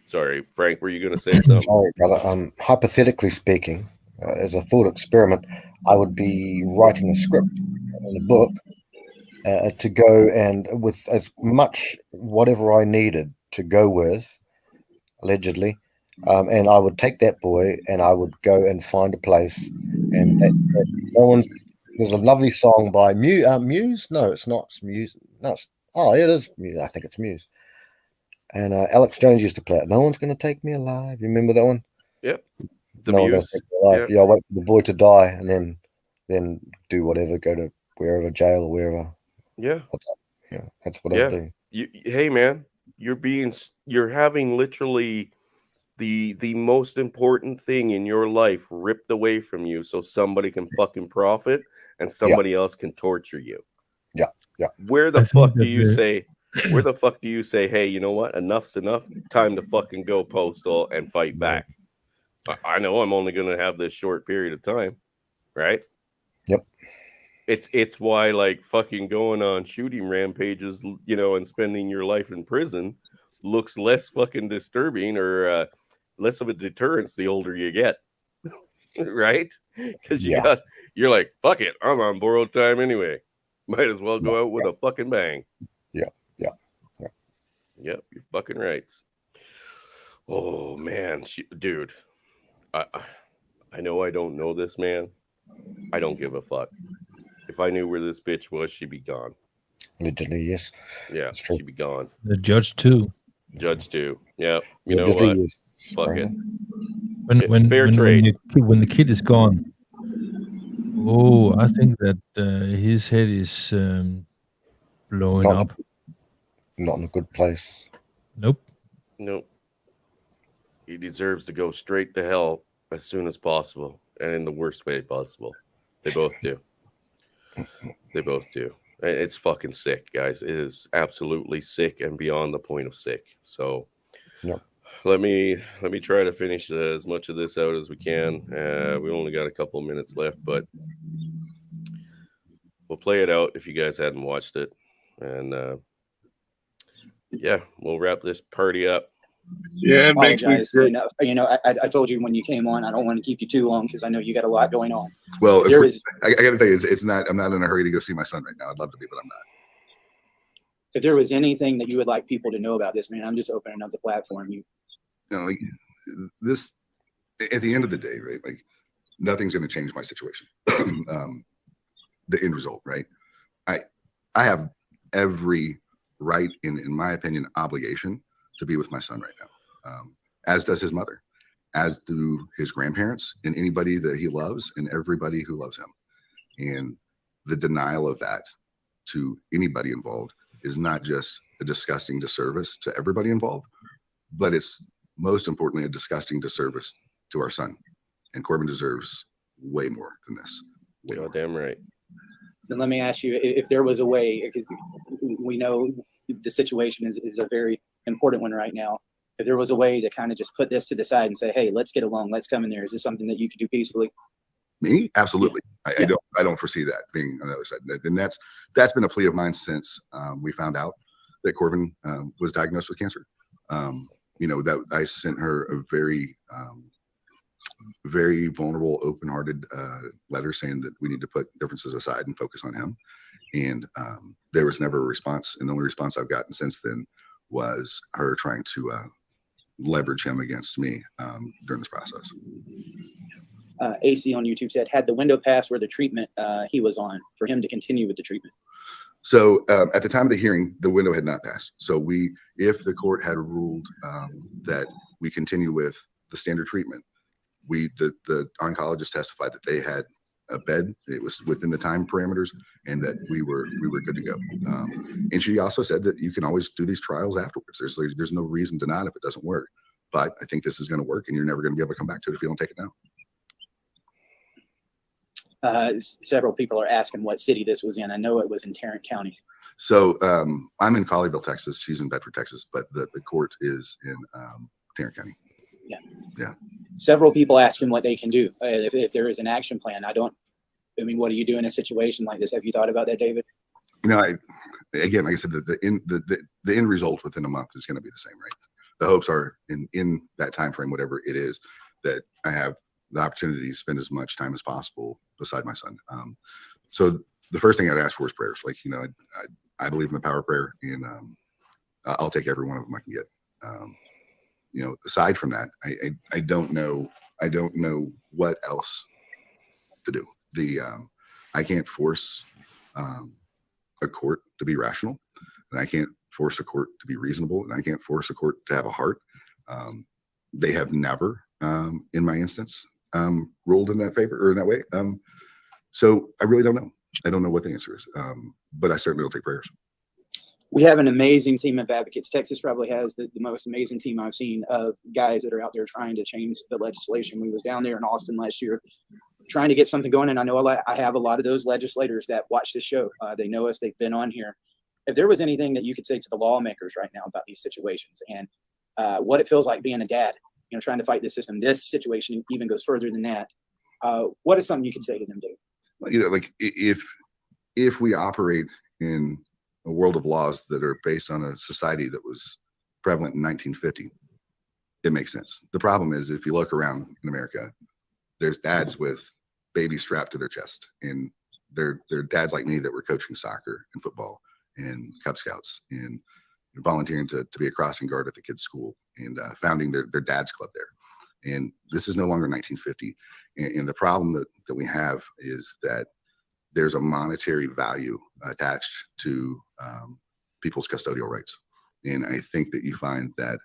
Sorry, Frank, were you going to say something? Sorry, brother. Hypothetically speaking, as a thought experiment, I would be writing a script in a book to go and with as much whatever I needed to go with, allegedly, and I would take that boy and I would go and find a place, and no one's. There's a lovely song by Muse. No, it's not. It's Muse. No, it is Muse. I think it's Muse. And Alex Jones used to play it. No one's going to take me alive. You remember that one? Yep. No one's going to take me alive. Yeah, I'll wait for the boy to die and then do whatever. Go to wherever, jail or wherever. Yeah. Yeah, that's what I'll do. Hey, man, you're having literally the most important thing in your life ripped away from you so somebody can fucking profit and somebody else can torture you. Yeah. Where the fuck do you say, hey, you know what? Enough's enough. Time to fucking go postal and fight back. I know I'm only going to have this short period of time, right? Yep. It's why, like, fucking going on shooting rampages, and spending your life in prison looks less fucking disturbing or less of a deterrence the older you get, right? Because you're like, fuck it, I'm on borrowed time anyway. Might as well go out with a fucking bang. Yep, you're fucking right. Oh man, dude, I know I don't know this man. I don't give a fuck. If I knew where this bitch was, she'd be gone. Literally, yes. Yeah, she'd be gone. The judge too. Yeah. You know what? Fuck it. When fair trade. When the kid is gone, I think that his head is blowing up. Not in a good place. Nope. He deserves to go straight to hell as soon as possible and in the worst way possible. They both do. They both do. It's fucking sick, guys. It is absolutely sick and beyond the point of sick. So, Yep. let me try to finish as much of this out as we can. We only got a couple of minutes left, but we'll play it out if you guys hadn't watched it, and yeah, we'll wrap this party up. Yeah, it makes me Apologize. sick. I told you when you came on, I don't want to keep you too long because I know you got a lot going on. Well, There is, I got to tell you, it's not. I'm not in a hurry to go see my son right now. I'd love to be, but I'm not. if there was anything that you would like people to know about this, man, I'm just opening up the platform. You know, like this. At the end of the day, right? Like nothing's going to change my situation. The end result, right? I have every right, in my opinion, obligation to be with my son right now, as does his mother, as do his grandparents and anybody that he loves and everybody who loves him. And the denial of that to anybody involved is not just a disgusting disservice to everybody involved, but it's most importantly a disgusting disservice to our son. And Corbin deserves way more than this. Way more. Goddamn right. Then let me ask you if there was a way, because we know the situation is a very important one right now. If there was a way to kind of just put this to the side and say, hey, let's get along, let's come in there. Is this something that you could do peacefully? Me? Absolutely. Yeah. I don't foresee that being on the other side. And that's been a plea of mine since we found out that Corbin was diagnosed with cancer. You know, that I sent her a very vulnerable, open-hearted letter saying that we need to put differences aside and focus on him. And there was never a response. And the only response I've gotten since then was her trying to leverage him against me during this process. AC on YouTube said, had the window passed where the treatment he was on for him to continue with the treatment? So at the time of the hearing, the window had not passed. So if the court had ruled that we continue with the standard treatment, the oncologist testified that they had a bed. It was within the time parameters, and that we were good to go. And she also said that you can always do these trials afterwards. There's no reason to not if it doesn't work. But I think this is going to work, and you're never going to be able to come back to it if you don't take it down. Several people are asking what city this was in. I know it was in Tarrant County. So I'm in Colleyville, Texas. She's in Bedford, Texas, but the court is in Tarrant County. Yeah. Several people asking what they can do if there is an action plan. What do you do in a situation like this? Have you thought about that, David? You know, again, like I said, the end result within a month is going to be the same, right? The hopes are in that time frame, whatever it is, that I have the opportunity to spend as much time as possible beside my son. So the first thing I'd ask for is prayers. Like, you know, I believe in the power of prayer, and I'll take every one of them I can get. You know, aside from that, I don't know what else to do. I can't force a court to be rational, and I can't force a court to be reasonable, and I can't force a court to have a heart. They have never, in my instance, ruled in that favor or in that way. So I really don't know. I don't know what the answer is, but I certainly will take prayers. We have an amazing team of advocates. Texas probably has the most amazing team I've seen of guys that are out there trying to change the legislation. We was down there in Austin last year trying to get something going. And I know I have a lot of those legislators that watch this show. They know us. They've been on here. If there was anything that you could say to the lawmakers right now about these situations and what it feels like being a dad, you know, trying to fight this system, this situation even goes further than that. What is something you could say to them, Dave? Well, you know, like if we operate in a world of laws that are based on a society that was prevalent in 1950, it makes sense. The problem is, if you look around in America, there's dads with babies strapped to their chest, and they're dads like me that were coaching soccer and football and Cub Scouts and volunteering to be a crossing guard at the kids' school and founding their dad's club there. And this is no longer 1950. And the problem that we have is that there's a monetary value attached to people's custodial rights. And I think that you find that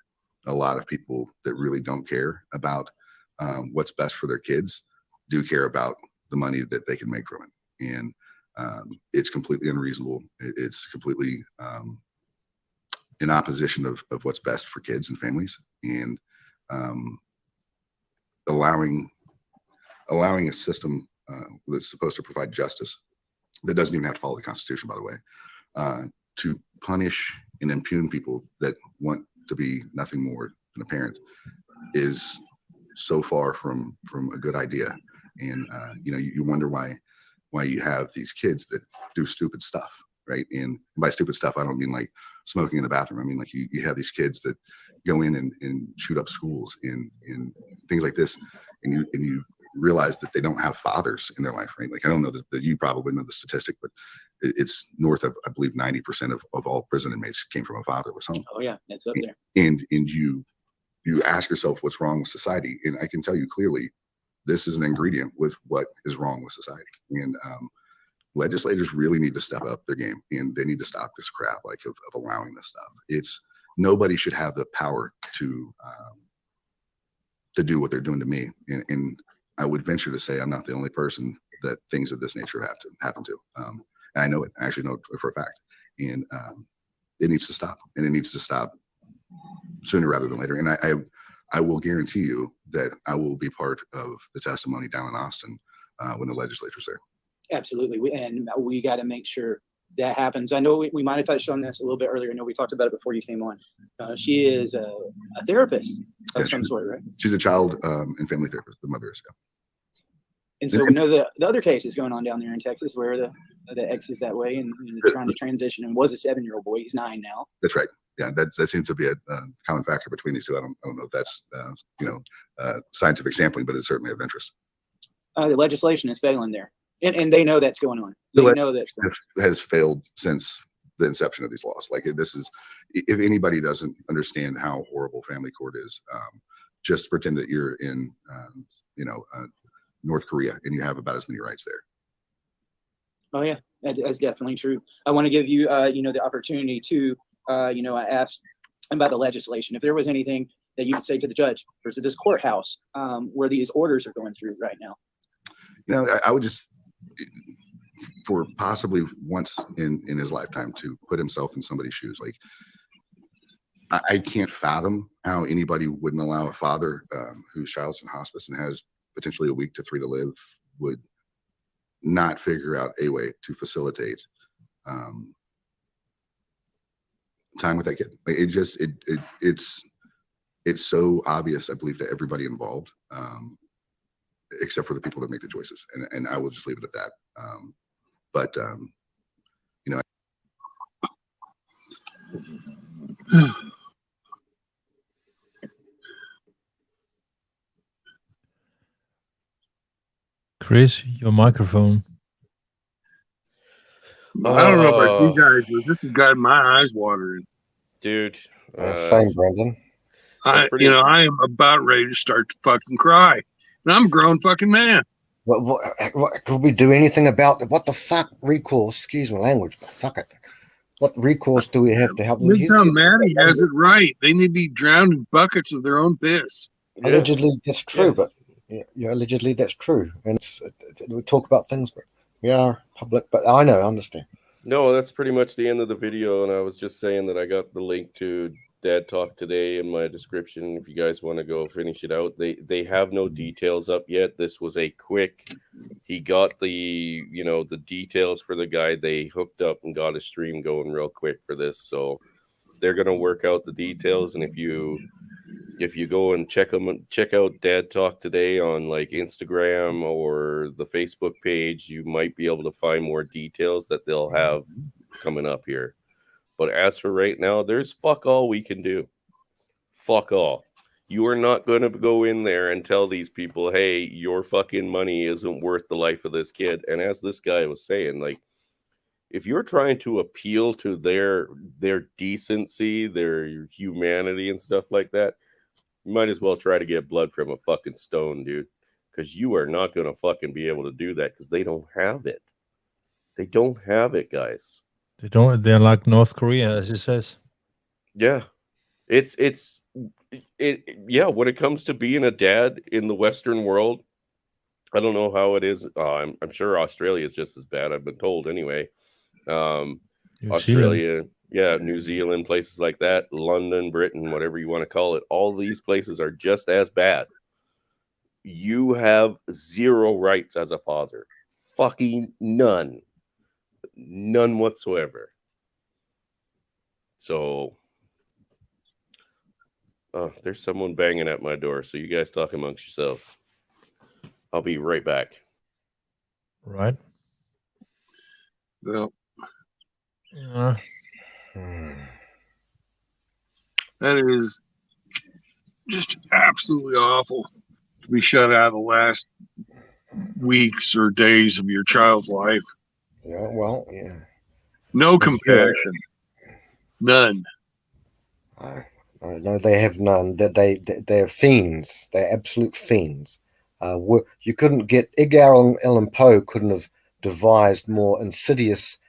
a lot of people that really don't care about what's best for their kids do care about the money that they can make from it. And it's completely unreasonable. It's completely in opposition of what's best for kids and families, and allowing a system that's supposed to provide justice that doesn't even have to follow the Constitution, by the way, to punish and impugn people that want to be nothing more than a parent is so far from a good idea. And you wonder why you have these kids that do stupid stuff, right? And by stupid stuff, I don't mean like smoking in the bathroom. I mean like you have these kids that go in and shoot up schools and things like this, and you realize that they don't have fathers in their life, right? Like I don't know that you probably know the statistic, but it's north of, I believe, 90% of all prison inmates came from a fatherless home. Oh yeah, that's up there. And you ask yourself what's wrong with society, and I can tell you clearly, this is an ingredient with what is wrong with society. And legislators really need to step up their game, and they need to stop this crap like of allowing this stuff. Nobody should have the power to do what they're doing to me. And I would venture to say I'm not the only person that things of this nature have to happen to. And I know it. I actually know it for a fact. And it needs to stop. And it needs to stop sooner rather than later. And I will guarantee you that I will be part of the testimony down in Austin when the legislature's there. Absolutely. We got to make sure that happens. I know we might have touched on this a little bit earlier. I know we talked about it before you came on. She is a therapist of some sort, right? She's a child and family therapist. The mother is. Yeah. And so we know the other case is going on down there in Texas where the ex is that way and they're trying to transition and was a 7-year-old boy. He's 9 now. That's right. Yeah, that seems to be a common factor between these two. I don't know if that's scientific sampling, but it's certainly of interest. The legislation is failing there, and they know that's going on. They know that has failed since the inception of these laws. Like this is, if anybody doesn't understand how horrible family court is, just pretend that you're in, North Korea and you have about as many rights there. Oh yeah, that's definitely true. I want to give you, the opportunity to, I asked about the legislation. If there was anything that you could say to the judge or to this courthouse where these orders are going through right now. I would just, for possibly once in his lifetime, to put himself in somebody's shoes. Like, I can't fathom how anybody wouldn't allow a father whose child's in hospice and has potentially a week to 3 to live would not figure out a way to facilitate time with that kid. Like it's so obvious, I believe, to everybody involved, except for the people that make the choices. And I will just leave it at that. Chris, your microphone. I don't know about you guys, but this has got my eyes watering. Dude. Same, Brendan. I am about ready to start to fucking cry. And I'm a grown fucking man. What could we do anything about that? What the fuck recourse? Excuse my language, but fuck it. What recourse do we have to have? Midtown Maddie has it right. They need to be drowned in buckets of their own piss. Allegedly, that's true, but allegedly that's true. And we talk about things, but we are public. But I understand. No, that's pretty much the end of the video. And I was just saying that I got the link to Dad Talk today in my description. If you guys want to go finish it out, they have no details up yet. This was a quick. He got the the details for the guy. They hooked up and got a stream going real quick for this. So they're gonna work out the details. And if you go and check out Dad Talk today on like Instagram or the Facebook page, you might be able to find more details that they'll have coming up here. But as for right now, there's fuck all we can do. Fuck all. You are not going to go in there and tell these people, hey, your fucking money isn't worth the life of this kid. And as this guy was saying, like, if you're trying to appeal to their decency, their humanity and stuff like that, you might as well try to get blood from a fucking stone, dude. Because you are not going to fucking be able to do that because they don't have it. They don't have it, guys. They're like North Korea, as it says. Yeah. When it comes to being a dad in the Western world, I don't know how it is. I'm sure Australia is just as bad. I've been told anyway. Australia, New Zealand, places like that, London, Britain, whatever you want to call it. All these places are just as bad. You have zero rights as a father. Fucking none. None whatsoever. So, there's someone banging at my door. So you guys talk amongst yourselves. I'll be right back. Right. Well, Hmm. that is just absolutely awful to be shut out of the last weeks or days of your child's life. Yeah, well, yeah. No It's compassion. None. No, they have none. They're fiends. They're absolute fiends. You couldn't get Edgar Allan Poe couldn't have devised more insidious.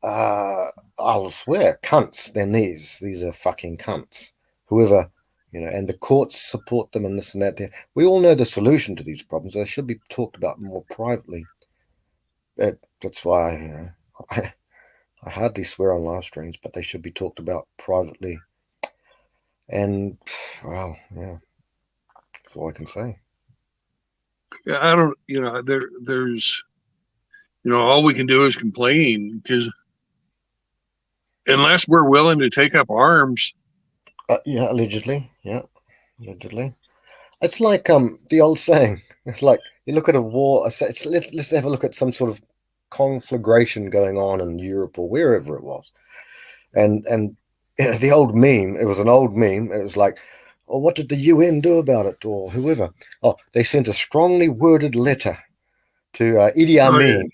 I'll swear, cunts than these. These are fucking cunts. Whoever, and the courts support them and this and that. We all know the solution to these problems. They should be talked about more privately. That's why I hardly swear on live streams, but they should be talked about privately. And well, yeah, that's all I can say. Yeah, I don't. There's. All we can do is complain because unless we're willing to take up arms. Yeah, allegedly. Yeah, allegedly. It's like the old saying. It's like you look at a war. Let's have a look at some sort of conflagration going on in Europe or wherever it was, and the old meme. It was an old meme. It was like, "Oh, what did the UN do about it?" Or whoever. Oh, they sent a strongly worded letter to Idi Amin.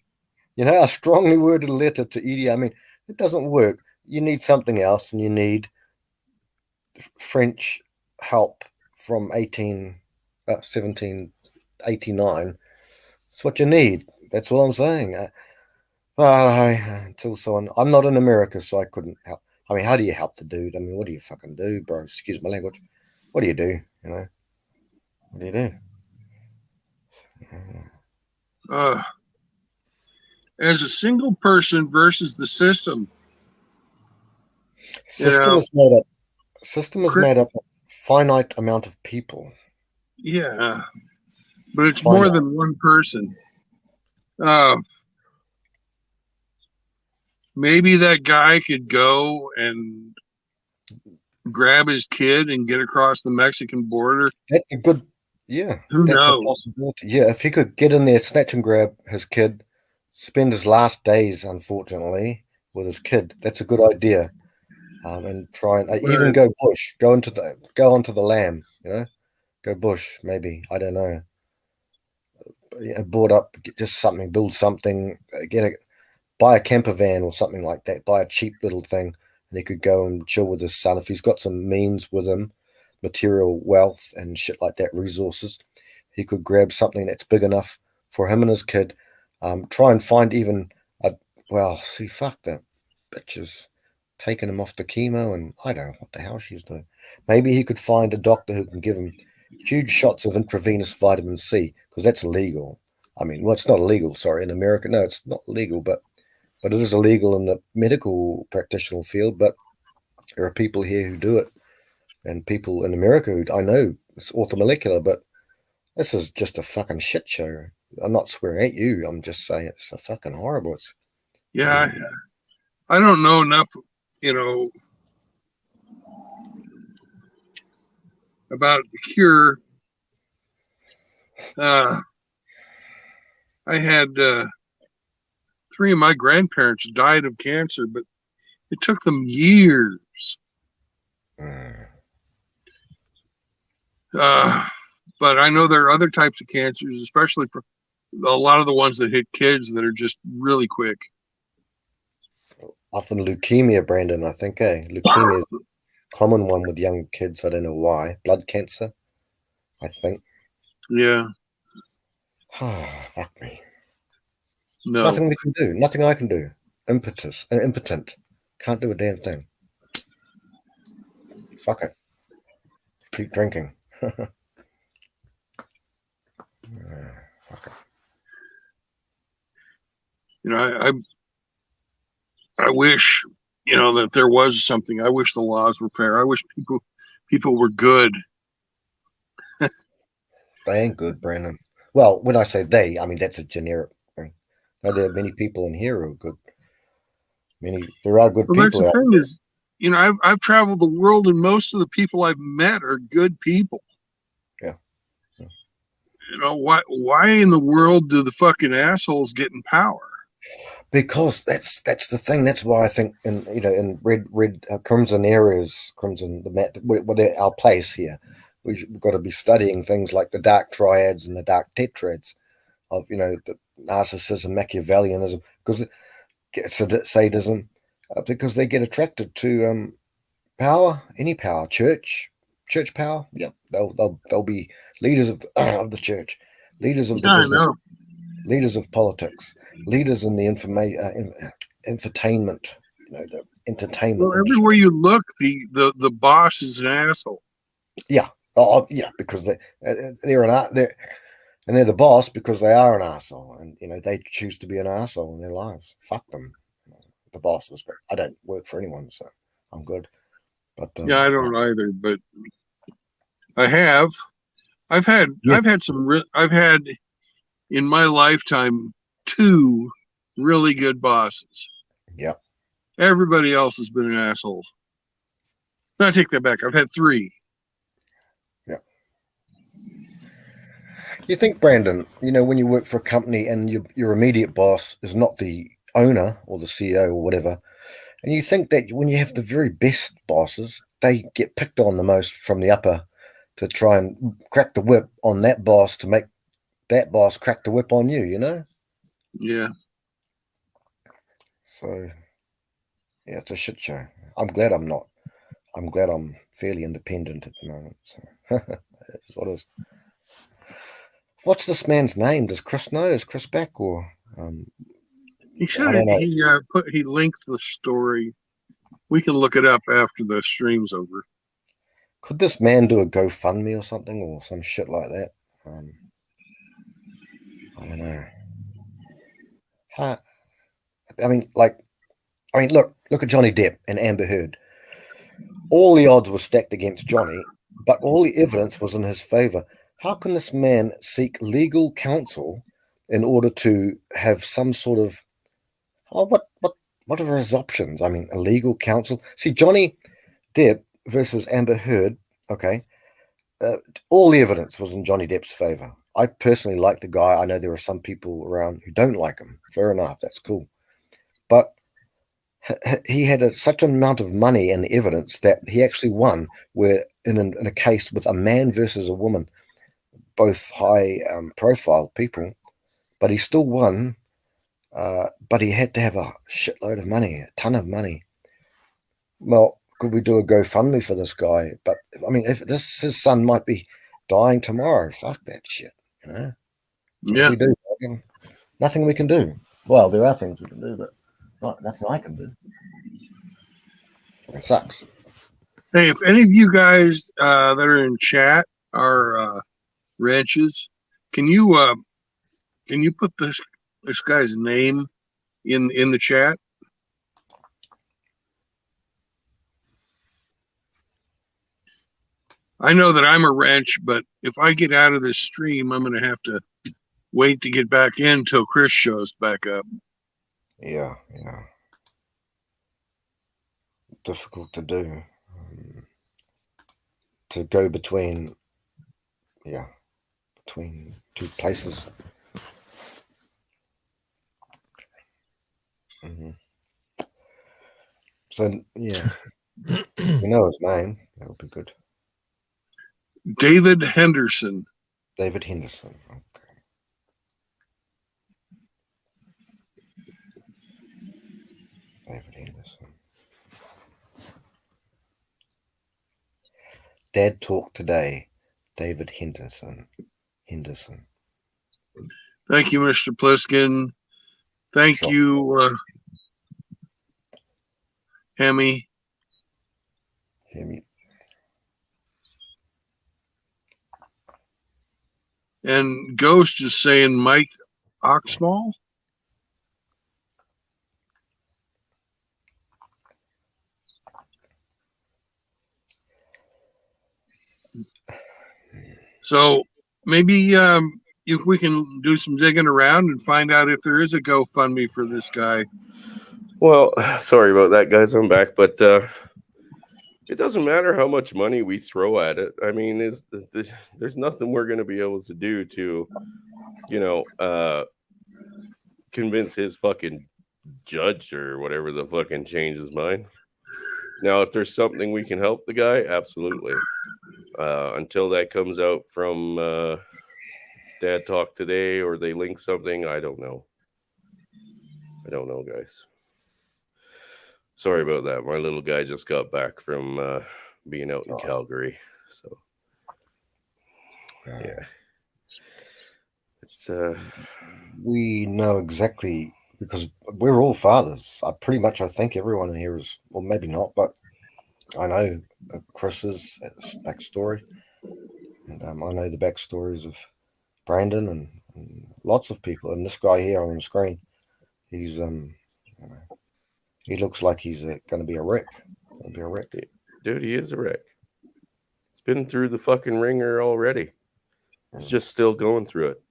A strongly worded letter to Idi Amin. It doesn't work. You need something else, and you need French help from 1789. That's what you need. That's all I'm saying. Until someone, I'm not in America, so I couldn't help. I mean, how do you help the dude? I mean, what do you fucking do, bro? Excuse my language. What do you do? What do you do? As a single person versus the system. System is made up of finite amount of people. Yeah, but it's more than one person. Maybe that guy could go and grab his kid and get across the Mexican border. That's a good, yeah. Who that's knows? a possibility. Yeah, if he could get in there, snatch and grab his kid, spend his last days, unfortunately, with his kid. That's a good idea. And try and even go bush, go onto the lam, go bush, maybe, I don't know. Board up, just something, build something, buy a camper van or something like that, buy a cheap little thing, and he could go and chill with his son. If he's got some means with him, material wealth and shit like that, resources, he could grab something that's big enough for him and his kid. Try and find even fuck that bitch is taking him off the chemo, and I don't know what the hell she's doing. Maybe he could find a doctor who can give him huge shots of intravenous vitamin C, because that's illegal. I mean, well, it's not illegal, sorry, in America. No, it's not legal, but it is illegal in the medical practitioner field. But there are people here who do it, and people in America who I know it's orthomolecular, but this is just a fucking shit show. I'm not swearing at you. I'm just saying it's a fucking horrible. I don't know enough, about the cure. I had 3 of my grandparents died of cancer, but it took them years. But I know there are other types of cancers, especially for a lot of the ones that hit kids, that are just really quick. Often leukemia, Brandon, I think, leukemia is a common one with young kids. I don't know why. Blood cancer, I think. Yeah. Fuck me. No. Nothing we can do. Nothing I can do. Impotent. Can't do a damn thing. Fuck it. Keep drinking. Fuck it. I wish, that there was something. I wish the laws were fair. I wish people were good. They ain't good, Brandon. Well, when I say they, I mean that's a generic thing. Now, there are many people in here who are good. There are good Well, that's people the out thing is, you know, I've traveled the world, and most of the people I've met are good people. Yeah. You know, why in the world do the fucking assholes get in power? because that's the thing. That's why I think in red crimson areas, the map, where they're our place here, we've got to be studying things like the dark triads and the dark tetrads of the narcissism, Machiavellianism, because sadism, because they get attracted to power, any power, church power. Yeah, they'll be leaders of of the church, leaders of the I business, know. leaders of politics, leaders in the infotainment, the entertainment Well, industry. everywhere you look, the boss is an asshole. Yeah, yeah, because they're the boss because they are an asshole, and they choose to be an asshole in their lives. Fuck them, the bosses. But I don't work for anyone, so I'm good. But Yeah, I don't either, but I have. I've had in my lifetime 2 really good bosses. Yeah. Everybody else has been an asshole. No, I take that back. I've had 3. Yeah. You think, Brandon, when you work for a company and your immediate boss is not the owner or the CEO or whatever, and you think that when you have the very best bosses, they get picked on the most from the upper to try and crack the whip on that boss to make that boss crack the whip on you, Yeah. So, yeah, it's a shit show. I'm glad I'm not. I'm glad I'm fairly independent at the moment. So, that's what it is. What's this man's name? Does Chris know? Is Chris back or? He I said don't know. he linked the story. We can look it up after the stream's over. Could this man do a GoFundMe or something or some shit like that? I don't know. Look at Johnny Depp and Amber Heard. All the odds were stacked against Johnny, but all the evidence was in his favor. How can this man seek legal counsel in order to have some sort of what are his options? I mean, a legal counsel. See, Johnny Depp versus Amber Heard. Okay, all the evidence was in Johnny Depp's favor. I personally like the guy. I know there are some people around who don't like him. Fair enough, that's cool. But he had such an amount of money and evidence that he actually won. Where in a case with a man versus a woman, both high profile people, but he still won. But he had to have a shitload of money, a ton of money. Well, could we do a GoFundMe for this guy? But I mean, if his son might be dying tomorrow, fuck that shit, What Yeah. do we do? Nothing we can do. Well, there are things we can do, but nothing I can do. It sucks. Hey, if any of you guys that are in chat are ranches, can you put this guy's name in the chat? I know that I'm a wrench, but if I get out of this stream, I'm going to have to wait to get back in until Chris shows back up. Yeah. Difficult to do. To go between two places. Mm-hmm. So, yeah. We know his name. That would be good. David Henderson. David Henderson. Okay. David Henderson. Dad Talk Today. David Henderson. Thank you, Mr. Pliskin. Thank you, Hemi. And Ghost is saying Mike Oxmall. So maybe if we can do some digging around and find out if there is a GoFundMe for this guy. Well, sorry about that, guys. I'm back, but it doesn't matter how much money we throw at it. I mean, there's nothing we're going to be able to do to, you know, convince his fucking judge or whatever the fucking change his mind. Now, if there's something we can help the guy, absolutely. Until that comes out from Dad Talk Today or they link something, I don't know. I don't know, guys. Sorry about that. My little guy just got back from being out in Calgary. So, yeah. It's We know exactly because we're all fathers. I think everyone in here is, well, maybe not, but I know Chris's backstory, and I know the backstories of Brandon and lots of people. And this guy here on the screen, he's he looks like he's going to be a wreck. dude, he is a wreck. He's been through the fucking ringer already. He's just still going through it.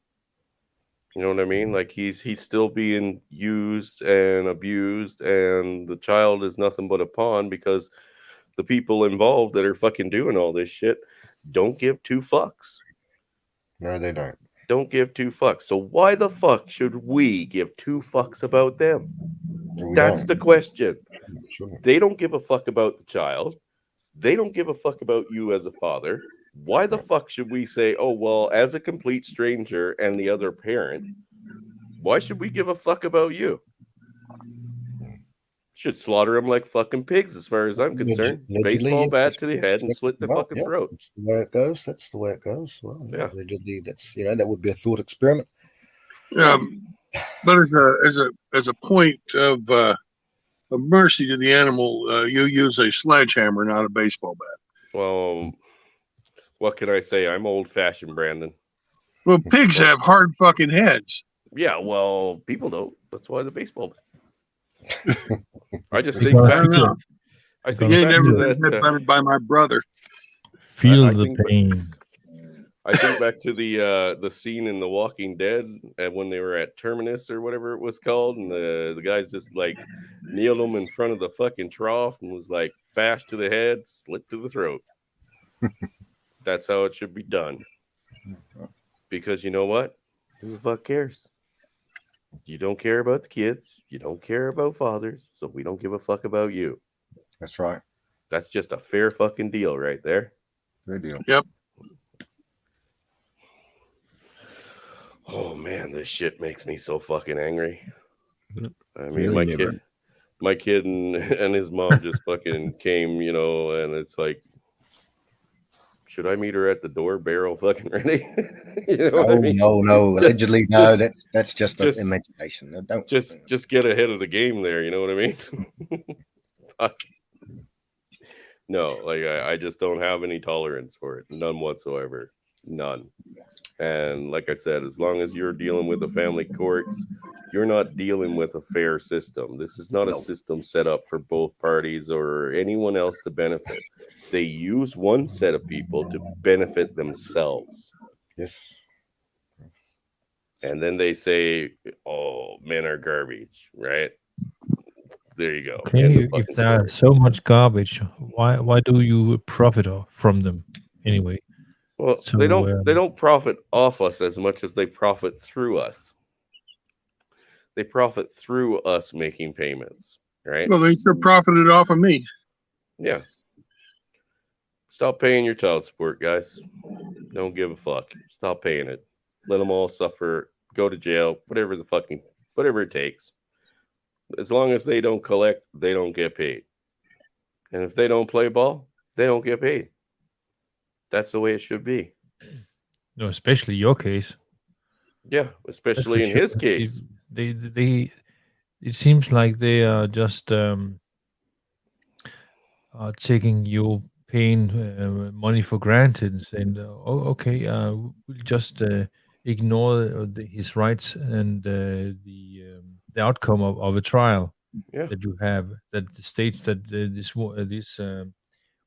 You know what I mean? Like he's still being used and abused, and the child is nothing but a pawn because the people involved that are fucking doing all this shit don't give two fucks. No, they don't. Don't give two fucks. So why the fuck should we give two fucks about them? That's the question. They don't give a fuck about the child. They don't give a fuck about you as a father. Why the fuck should we say, oh, well, as a complete stranger and the other parent, why should we give a fuck about you? Should slaughter them like fucking pigs, as far as I'm concerned. Baseball bat to the head and slit the fucking throat. That's the way it goes. That's the way it goes. Well, yeah, allegedly, that's that would be a thought experiment. But as a point of mercy to the animal, you use a sledgehammer, not a baseball bat. Well, what can I say? I'm old-fashioned, Brandon. Well, pigs have hard fucking heads. Yeah, well, people don't. That's why the baseball bat. I just think back to. I think you back never to been headbutted by my brother. Feel the pain. I think back to the scene in The Walking Dead and when they were at Terminus or whatever it was called, and the guys just like kneeled them in front of the fucking trough and was like bashed to the head, slit to the throat. That's how it should be done. Because you know what? Who the fuck cares? You don't care about the kids. You don't care about fathers. So we don't give a fuck about you. That's right. That's just a fair fucking deal right there. Fair deal. Yep. Oh man, this shit makes me so fucking angry. I mean, Really my kid and his mom just fucking came, and it's like, should I meet her at the door, barrel fucking ready? I mean? No. Allegedly, no. That's just an imagination. No, don't just get ahead of the game there. You know what I mean? No, like I just don't have any tolerance for it. None whatsoever. None. And like I said, as long as you're dealing with the family courts, you're not dealing with a fair system. This is not a system set up for both parties or anyone else to benefit. They use one set of people to benefit themselves. Yes. And then they say, oh, men are garbage, right? There you go. Okay, if there's so much garbage, why do you profit from them anyway? Well, so, they don't profit off us as much as they profit through us. They profit through us making payments, right? Well, they sure profited off of me. Yeah. Stop paying your child support, guys. Don't give a fuck. Stop paying it. Let them all suffer. Go to jail. Whatever it takes. As long as they don't collect, they don't get paid. And if they don't play ball, they don't get paid. That's the way it should be. No, especially your case. Yeah, especially in his case. They it seems like they are just taking your pain money for granted and saying, okay, we'll just ignore his rights and the outcome of a trial that you have that states that this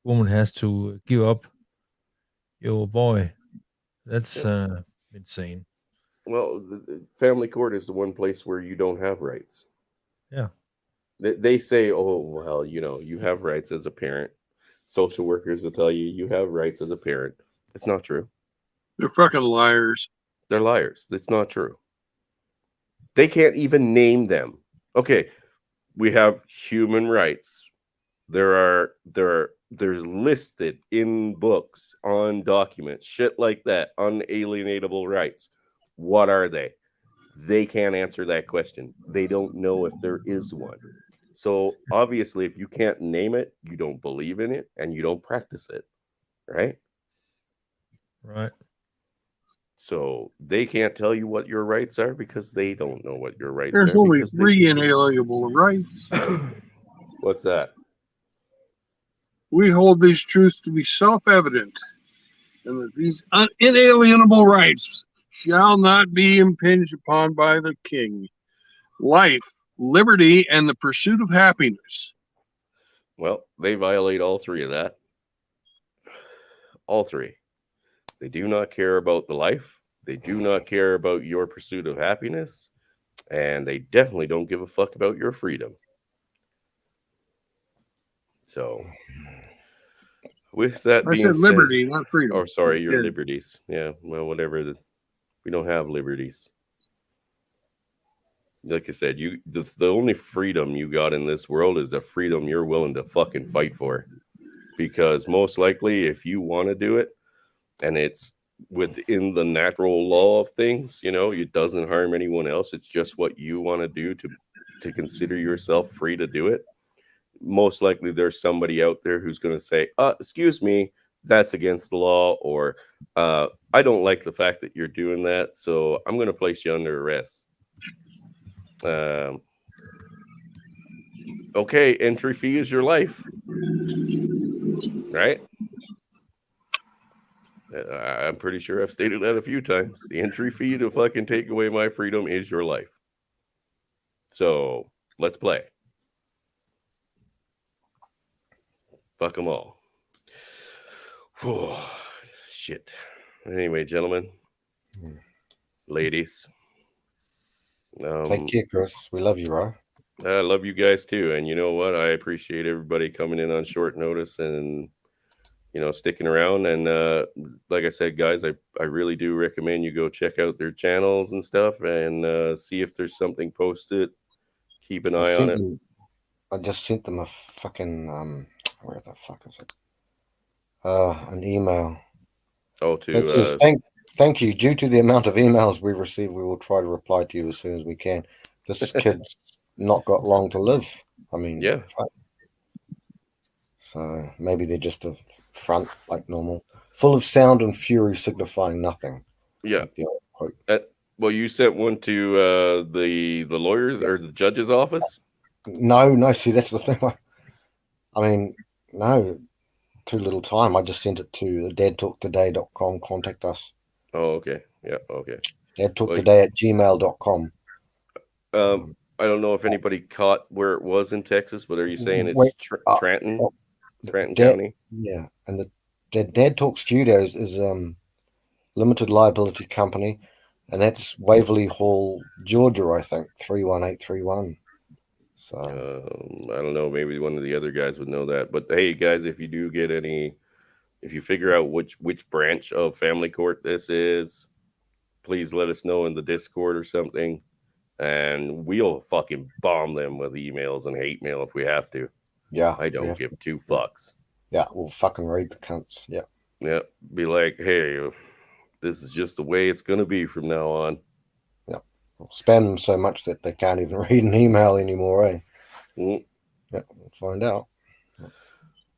woman has to give up your boy. That's insane. Well, the family court is the one place where you don't have rights. Yeah. They say, oh, well, you know, you have rights as a parent. Social workers will tell you have rights as a parent. It's not true. They're fucking liars. They're liars. It's not true. They can't even name them. Okay, we have human rights. There's listed in books, on documents, shit like that, unalienable rights. What are they? They can't answer that question. They don't know if there is one. So obviously, if you can't name it, you don't believe in it and you don't practice it, right? Right. So they can't tell you what your rights are because they don't know what your rights There's are. only because 3 inalienable rights. What's that? We hold these truths to be self-evident, and that these inalienable rights shall not be impinged upon by the king. Life, liberty, and the pursuit of happiness. Well, they violate all 3 of that. All 3. They do not care about the life. They do not care about your pursuit of happiness. And they definitely don't give a fuck about your freedom. So, with that I being said said, liberty, not freedom. or sorry, your Yeah. liberties. Yeah, well, whatever. We don't have liberties. Like I said, the only freedom you got in this world is the freedom you're willing to fucking fight for. Because most likely, if you want to do it, and it's within the natural law of things, you know, it doesn't harm anyone else. It's just what you want to do to consider yourself free to do it. Most likely there's somebody out there who's going to say, excuse me, that's against the law, or I don't like the fact that you're doing that, so I'm going to place you under arrest. Okay, entry fee is your life, right? I'm pretty sure I've stated that a few times. The entry fee to fucking take away my freedom is your life. So let's play. Fuck them all. Whew, shit. Anyway, gentlemen, ladies. Take care, Chris. We love you, bro. I love you guys too. And you know what? I appreciate everybody coming in on short notice and, you know, sticking around. And like I said, guys, I really do recommend you go check out their channels and stuff and see if there's something posted. Keep an eye on it. I just sent them a fucking where the fuck is it? An email. Oh, It says thank you. Due to the amount of emails we receive, we will try to reply to you as soon as we can. This kid's not got long to live. I mean, yeah. So maybe they're just a front like normal, full of sound and fury, signifying nothing. Yeah. Like the old quote. Well, you sent one to the lawyers or the judge's office? No. See, that's the thing. I mean, no, too little time. I just sent it to dadtalktoday.com. Contact us. Oh, okay. Yeah, okay. dadtalktoday@gmail.com. I don't know if anybody caught where it was in Texas, but are you saying it's Trenton? Trenton County? Yeah, and the Dad Talk Studios is limited liability company, and that's Waverly Hall, Georgia, I think, 31831. So I don't know, maybe one of the other guys would know that. But hey, guys, if you do get if you figure out which branch of family court this is, please let us know in the Discord or something, and we'll fucking bomb them with emails and hate mail if we have to. Yeah, I don't give 2 fucks. Yeah, we'll fucking read the cunts. Yeah. Yeah, be like, hey, this is just the way it's gonna be from now on. Yeah, we'll spam them so much that they can't even read an email anymore, eh? Mm. Yeah, we'll find out.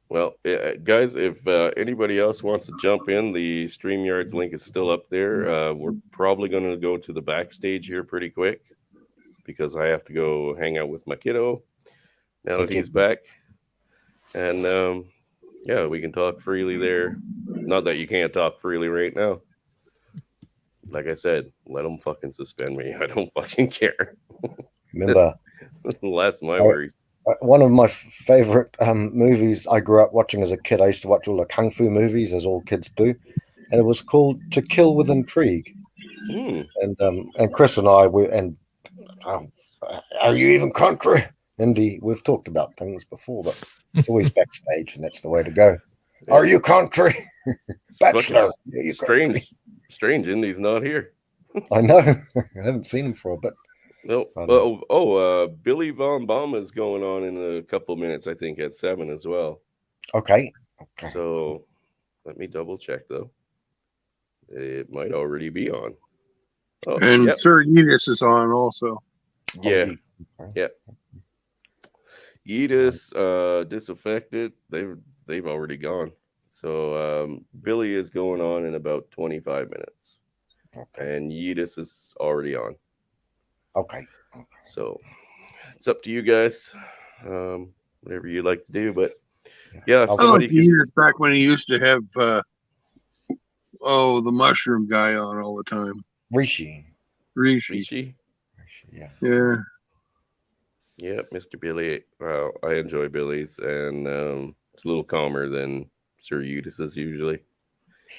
Well, guys, if anybody else wants to jump in, the StreamYard's link is still up there. We're probably going to go to the backstage here pretty quick because I have to go hang out with my kiddo now that he's back. And yeah, we can talk freely there. Not that you can't talk freely right now. Like I said, let them fucking suspend me. I don't fucking care. Remember, less my worries. One of my favorite movies I grew up watching as a kid. I used to watch all the kung fu movies, as all kids do, and it was called To Kill with Intrigue. And Chris and I are you even country? Indy, we've talked about things before, but it's always backstage, and that's the way to go. Are you country? Bachelor. Yeah, you country. Strange. Indy's not here. I know. I haven't seen him for a bit. No. Billy Von Baum is going on in a couple of minutes, I think, at 7 as well. Okay. So let me double check, though. It might already be on. Oh, And yep. Sir Yeetus is on also. Yeah. Yeah. Yeetus, Disaffected, they've already gone. So Billy is going on in about 25 minutes. Okay. And Yeetus is already on. Okay. So it's up to you guys. Whatever you like to do. But yeah, if I somebody like Yeetus back when he used to have the mushroom guy on all the time. Rishi. Rishi. Yeah. Yeah. Yeah, Mr. Billy. I enjoy Billy's, and it's a little calmer than Sir Eustace's usually.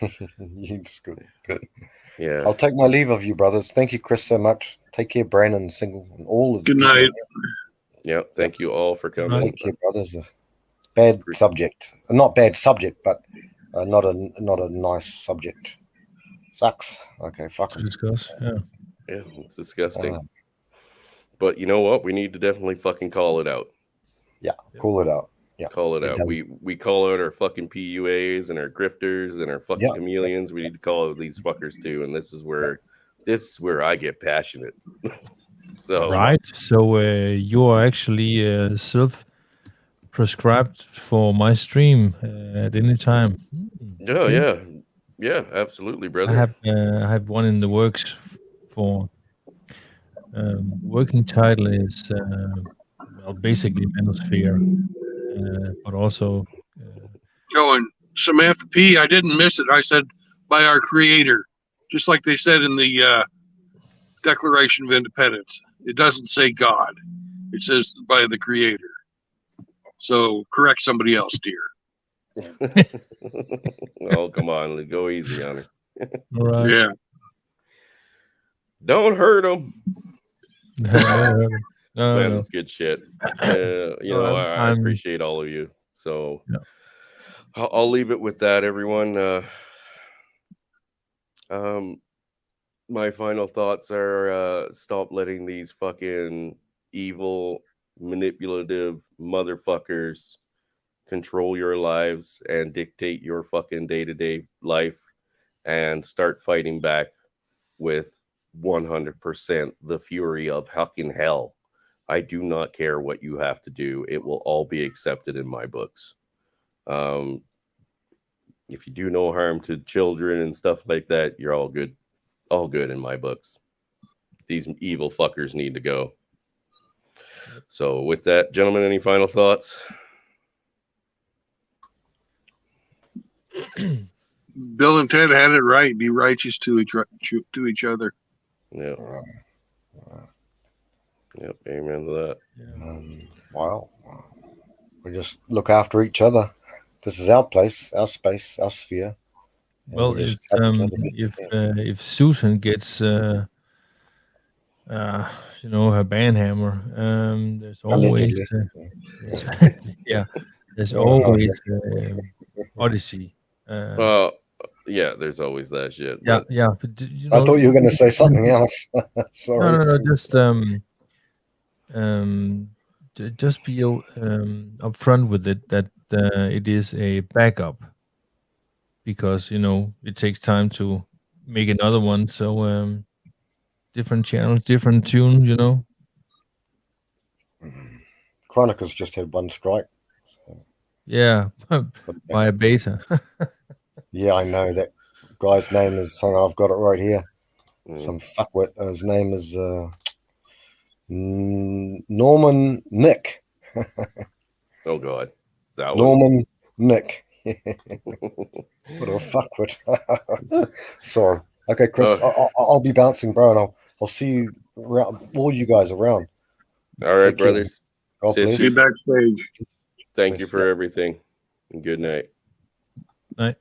It's good. Good. Yeah. I'll take my leave of you, brothers. Thank you, Chris, so much. Take care, Brandon, Single, and all of the Good people night. here. Yeah. Thank you all for coming. Take care, brothers. Bad subject. Not bad subject, but not a nice subject. Sucks. Okay, fuck To 'em. discuss. Yeah. Yeah, it's disgusting. But you know what? We need to definitely fucking call it out. Yeah, call it out. Yeah, call it out. done. We call out our fucking PUAs and our grifters and our fucking chameleons. We need to call out these fuckers too. And this is where I get passionate. So Right. So you are actually self-prescribed for my stream at any time. Yeah, absolutely, brother. I have one in the works for. Working title is basically Manosphere, but also. And Samantha P. I didn't miss it. I said by our creator, just like they said in the Declaration of Independence. It doesn't say God. It says by the creator. So correct somebody else, dear. Oh, come on. Go easy on her. Right. Yeah. Don't hurt them. No. That's good shit. I appreciate all of you. So I'll leave it with that, everyone. My final thoughts are stop letting these fucking evil, manipulative motherfuckers control your lives and dictate your fucking day-to-day life, and start fighting back with 100% the fury of fucking hell. I do not care what you have to do. It will all be accepted in my books. If you do no harm to children and stuff like that, you're all good. All good in my books. These evil fuckers need to go. So with that, gentlemen, any final thoughts? Bill and Ted had it right. Be righteous to each other. Yeah. Yep. Amen to that. Wow. We just look after each other. This is our place, our space, our sphere. Well, if Susan gets her banhammer, there's always there's always Odyssey. Yeah, there's always that shit. Yeah, but... yeah. But, I thought you were going to say something else. Sorry. No. Just be upfront with it that it is a backup, because it takes time to make another one. So different channels, different tunes. Chronicles just had one strike. So. Yeah, by a beta. Yeah, I know that guy's name is. I've got it right here. Some fuckwit. His name is Norman Nick. Oh God, that Norman Nick. What a fuckwit. Sorry. Okay, Chris, I'll be bouncing, bro, and I'll see you around. All you guys around. All right, brothers. See you backstage. Thank you for everything, and good night. Night.